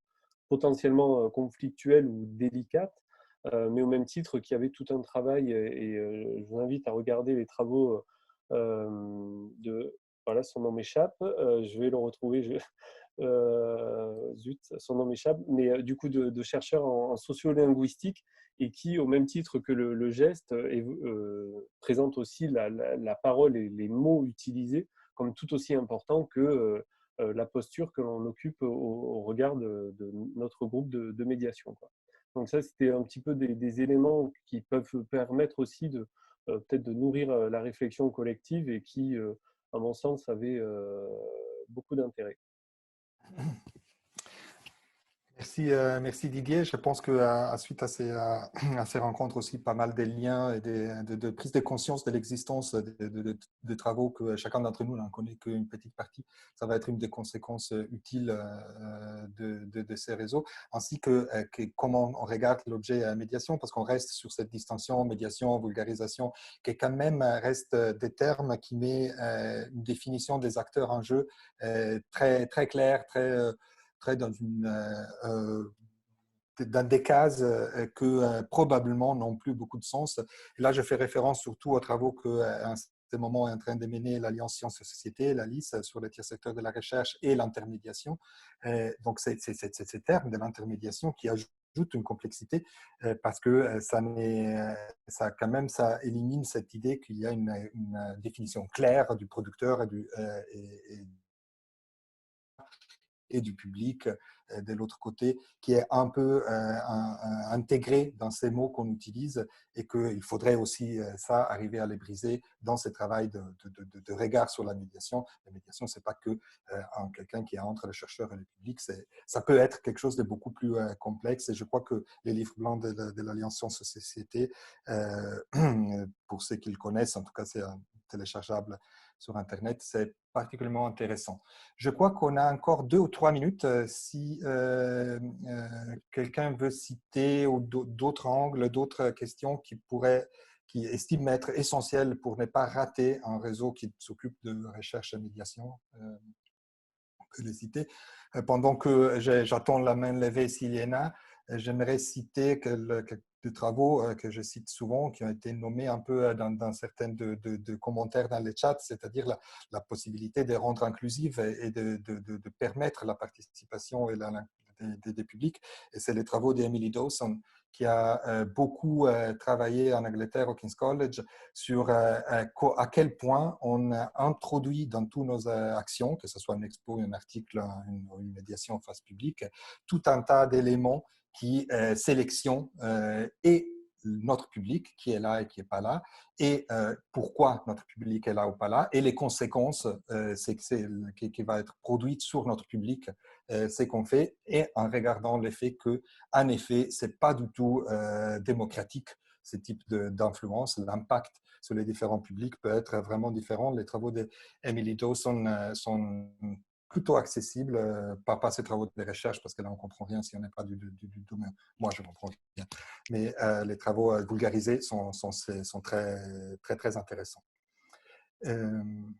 potentiellement conflictuelle ou délicate, mais au même titre qu'il y avait tout un travail, et je vous invite à regarder les travaux voilà, son nom m'échappe, je vais le retrouver, zut, son nom m'échappe, mais du coup de chercheurs en sociolinguistique, et qui, au même titre que le geste, présente aussi la parole et les mots utilisés comme tout aussi importants que la posture que l'on occupe au regard de notre groupe de médiation, quoi. Donc ça, c'était un petit peu des éléments qui peuvent permettre aussi peut-être de nourrir la réflexion collective et qui, à mon sens, avaient beaucoup d'intérêt. Merci Didier. Je pense qu'à suite à ces rencontres aussi, pas mal des liens et de prise de conscience de l'existence de travaux que chacun d'entre nous n'en connaît qu'une petite partie. Ça va être une des conséquences utiles de ces réseaux, ainsi que comment on regarde l'objet médiation, parce qu'on reste sur cette distinction médiation, vulgarisation, qui quand même reste des termes qui met une définition des acteurs en jeu très, très claire, très dans des cases que probablement n'ont plus beaucoup de sens. Et là, je fais référence surtout aux travaux qu'à ce moment est en train de mener l'Alliance Sciences et Sociétés, l'ALIS, sur le tiers secteur de la recherche et l'intermédiation. Donc, c'est ces termes de l'intermédiation qui ajoutent une complexité parce que ça élimine cette idée qu'il y a une définition claire du producteur et du public de l'autre côté, qui est un peu intégré dans ces mots qu'on utilise, et qu'il faudrait aussi ça arriver à les briser dans ce travail de regard sur la médiation. La médiation, ce n'est pas que quelqu'un qui est entre le chercheur et le public, ça peut être quelque chose de beaucoup plus complexe, et je crois que les livres blancs de l'Alliance Sciences et Sociétés, pour ceux qui le connaissent, en tout cas c'est téléchargeable sur Internet, c'est particulièrement intéressant. Je crois qu'on a encore 2 ou 3 minutes. Si quelqu'un veut citer d'autres angles, d'autres questions qui estime être essentielles pour ne pas rater un réseau qui s'occupe de recherche et médiation, on peut les citer. Pendant que j'attends la main levée s'il y en a, j'aimerais citer des travaux que je cite souvent, qui ont été nommés un peu dans certains de commentaires dans les chats, c'est-à-dire la possibilité de rendre inclusive et de permettre la participation et des publics. Et c'est les travaux d'Emily Dawson, qui a beaucoup travaillé en Angleterre au King's College sur à quel point on introduit dans toutes nos actions, que ce soit une expo, un article, une médiation en face publique, tout un tas d'éléments qui sélectionnent et notre public qui est là et qui n'est pas là, et pourquoi notre public est là ou pas là, et les conséquences qui va être produite sur notre public, c'est qu'on fait, et en regardant le fait qu'en effet, ce n'est pas du tout démocratique ce type d'influence. L'impact sur les différents publics peut être vraiment différent. Les travaux d'Emily Dawson sont plutôt accessibles, pas ces travaux de recherche, parce que là, on ne comprend rien si on n'est pas du domaine. Moi, je comprends rien. Mais les travaux vulgarisés sont très intéressants. Je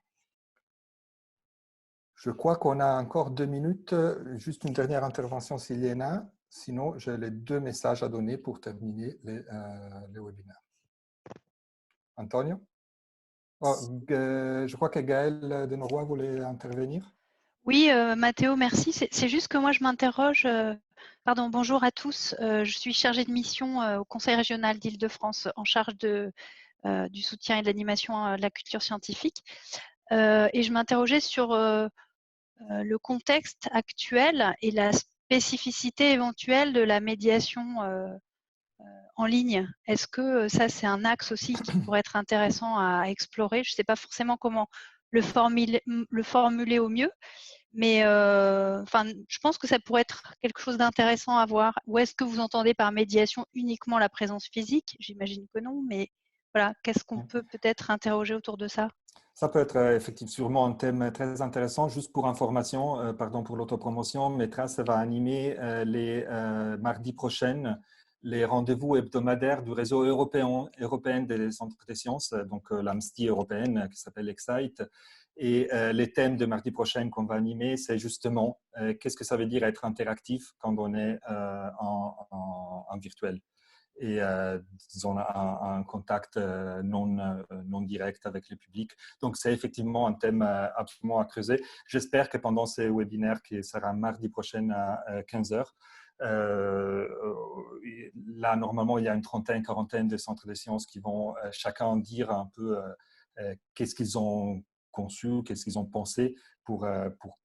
crois qu'on a encore 2 minutes. Juste une dernière intervention s'il y en a. Sinon, j'ai les 2 messages à donner pour terminer les webinaires. Antonio? Je crois que Gaëlle Denoroy voulait intervenir. Oui, Mathéo, merci. C'est juste que moi, je m'interroge. Pardon, bonjour à tous. Je suis chargée de mission au Conseil régional d'Île-de-France en charge du soutien et de l'animation de la culture scientifique. Et je m'interrogeais sur le contexte actuel et la spécificité éventuelle de la médiation en ligne. Est-ce que ça, c'est un axe aussi qui pourrait être intéressant à explorer? Je ne sais pas forcément comment le formuler au mieux, mais je pense que ça pourrait être quelque chose d'intéressant à voir. Ou est-ce que vous entendez par médiation uniquement la présence physique? J'imagine que non, mais voilà, qu'est-ce qu'on peut peut-être interroger autour de ça? Ça peut être effectivement sûrement un thème très intéressant. Juste pour information, pardon pour l'autopromotion, Métras va animer les mardis prochains les rendez-vous hebdomadaires du réseau européen des centres des sciences, donc l'AMSTI européenne qui s'appelle Excite. Et les thèmes de mardi prochain qu'on va animer, c'est justement qu'est-ce que ça veut dire être interactif quand on est en virtuel. Et disons un contact non direct avec le public. Donc, c'est effectivement un thème absolument à creuser. J'espère que pendant ces webinaires, qui sera mardi prochain à 15h, là, normalement, il y a une quarantaine de centres de sciences qui vont chacun dire un peu qu'est-ce qu'ils ont conçu, qu'est-ce qu'ils ont pensé pour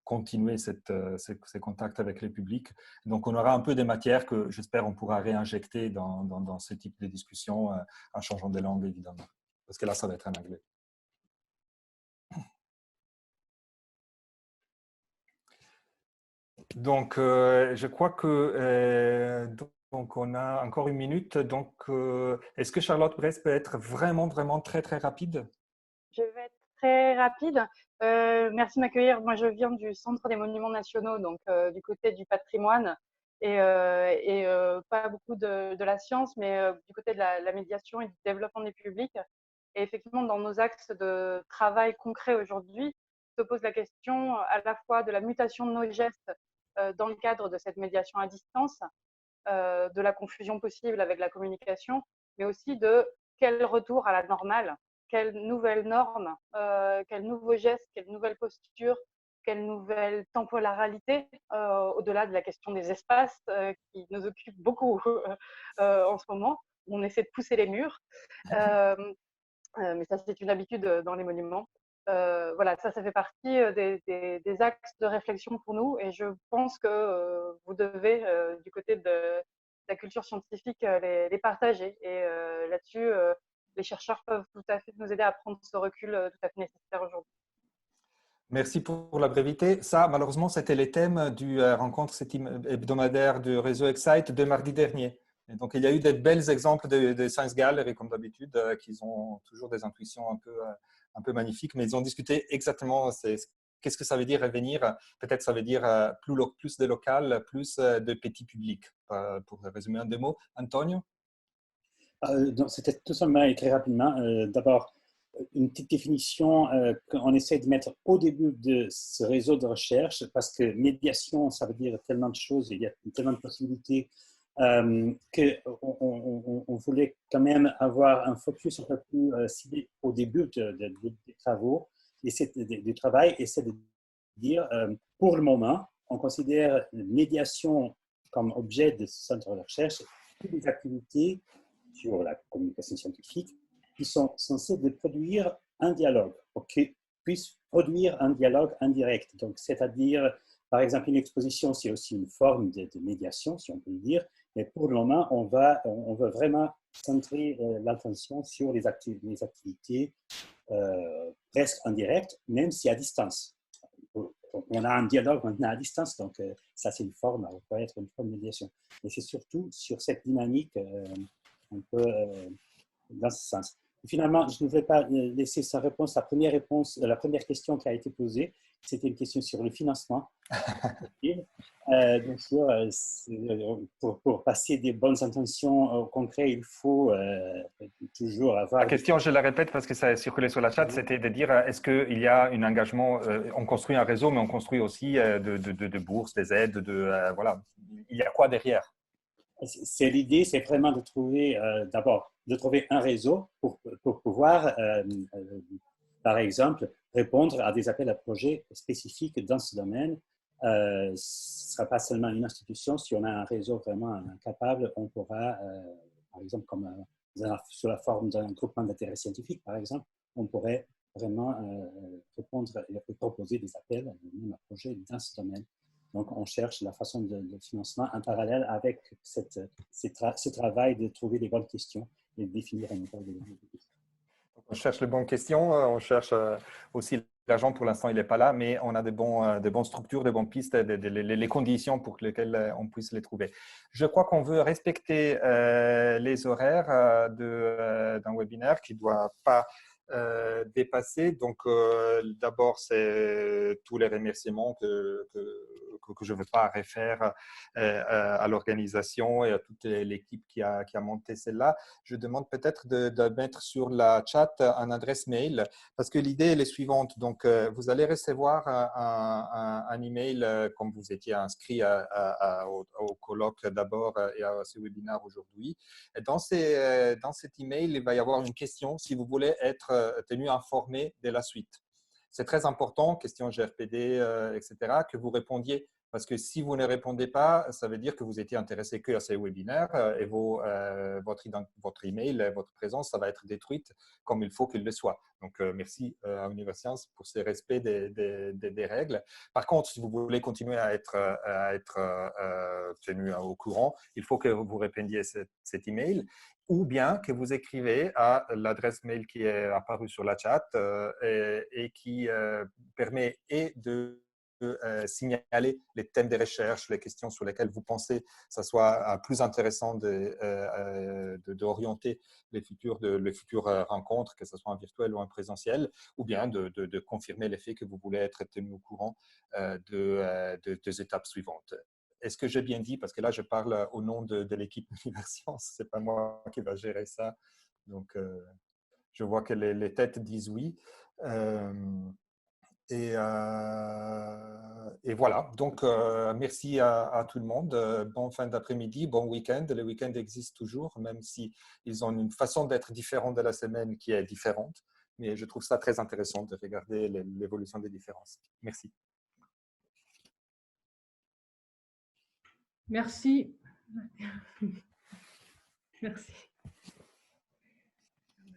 continuer ces contacts avec le public. Donc, on aura un peu des matières que j'espère on pourra réinjecter dans ce type de discussion en changeant de langue, évidemment. Parce que là, ça va être en anglais. Donc, je crois que donc on a encore 1 minute. Donc, est-ce que Charlotte Brest peut être vraiment très rapide? Je vais être très rapide. Merci de m'accueillir. Moi, je viens du Centre des Monuments Nationaux, donc du côté du patrimoine et pas beaucoup de la science, mais du côté de la médiation et du développement des publics. Et effectivement, dans nos axes de travail concrets aujourd'hui, se pose la question à la fois de la mutation de nos gestes dans le cadre de cette médiation à distance, de la confusion possible avec la communication, mais aussi de quel retour à la normale, quelles nouvelles normes, quels nouveaux gestes, quelle nouvelle posture, quelle nouvelle temporalité, au-delà de la question des espaces qui nous occupe beaucoup en ce moment. On essaie de pousser les murs, mais ça c'est une habitude dans les monuments. Voilà, ça fait partie des axes de réflexion pour nous et je pense que vous devez, du côté de la culture scientifique, les partager. Et là-dessus, les chercheurs peuvent tout à fait nous aider à prendre ce recul tout à fait nécessaire aujourd'hui. Merci pour la brevité. Ça, malheureusement, c'était les thèmes du rencontre hebdomadaire du réseau Excite de mardi dernier. Et donc, il y a eu des belles exemples de Science Gallery, comme d'habitude, qui ont toujours des intuitions un peu magnifiques, mais ils ont discuté exactement qu'est-ce que ça veut dire revenir. Peut-être ça veut dire plus de local, plus de petit public. Pour résumer en 2 mots. Antonio? C'était tout simplement et très rapidement. D'abord, une petite définition qu'on essaie de mettre au début de ce réseau de recherche, parce que médiation, ça veut dire tellement de choses, il y a tellement de possibilités, qu'on voulait quand même avoir un focus un peu plus ciblé au début des travaux, du travail, et c'est de dire, pour le moment, on considère la médiation comme objet de ce centre de recherche, toutes les activités sur la communication scientifique qui sont censées de produire un dialogue, qui puissent produire un dialogue indirect. Donc, c'est-à-dire, par exemple, une exposition, c'est aussi une forme de médiation, si on peut le dire, mais pour le moment, on veut vraiment centrer l'attention sur les activités presque indirectes, même si à distance. On a un dialogue maintenant à distance, donc ça, c'est une forme, ça peut être une forme de médiation. Mais c'est surtout sur cette dynamique un peu dans ce sens. Finalement, je ne vais pas laisser sans réponse. La première question qui a été posée, c'était une question sur le financement. Bien sûr, pour passer des bonnes intentions au concret, il faut toujours avoir… La question, je la répète parce que ça a circulé sur la chat, c'était de dire est-ce qu'il y a un engagement, on construit un réseau, mais on construit aussi de bourses, des aides, voilà. Il y a quoi derrière? C'est l'idée, c'est vraiment de trouver, d'abord, de trouver un réseau pour pouvoir, par exemple, répondre à des appels à projets spécifiques dans ce domaine. Ce ne sera pas seulement une institution. Si on a un réseau vraiment capable, on pourra, par exemple, comme sous la forme d'un groupement d'intérêt scientifique, par exemple, on pourrait vraiment répondre et proposer des appels à projets dans ce domaine. Donc, on cherche la façon de financement en parallèle avec ce travail de trouver les bonnes questions et de définir un état de questions. On cherche les bonnes questions, on cherche aussi l'argent. Pour l'instant, il n'est pas là, mais on a de bonnes structures, de bonnes pistes, les conditions pour lesquelles on puisse les trouver. Je crois qu'on veut respecter les horaires d'un webinaire qui ne doit pas dépasser. Donc, d'abord, c'est tous les remerciements que je ne veux pas refaire à l'organisation et à toute l'équipe qui a monté celle-là. Je demande peut-être de mettre sur la chat une adresse mail parce que l'idée est la suivante. Donc, vous allez recevoir un email comme vous étiez inscrit au colloque d'abord et à ce webinaire aujourd'hui. Dans cet email, il va y avoir une question si vous voulez être tenu informé de la suite. C'est très important, question GRPD, etc., que vous répondiez. Parce que si vous ne répondez pas, ça veut dire que vous étiez intéressé que à ces webinaires et votre email, votre présence, ça va être détruite comme il faut qu'il le soit. Donc, merci à Universcience pour ce respect des règles. Par contre, si vous voulez continuer à être tenu au courant, il faut que vous répondiez cet email ou bien que vous écrivez à l'adresse mail qui est apparue sur la chat et qui permet de signaler les thèmes de recherche, les questions sur lesquelles vous pensez que ça soit plus intéressant d'orienter les futures rencontres, que ce soit en virtuel ou en présentiel, ou bien de confirmer les faits que vous voulez être tenu au courant des étapes suivantes. Est-ce que j'ai bien dit? Parce que là, je parle au nom de l'équipe Universcience. Ce n'est pas moi qui va gérer ça. Donc, je vois que les têtes disent oui. Et voilà. Donc, merci à tout le monde. Bonne fin d'après-midi, bon week-end. Les week-ends existent toujours, même s'ils ont une façon d'être différente de la semaine qui est différente. Mais je trouve ça très intéressant de regarder l'évolution des différences. Merci. Merci. Merci.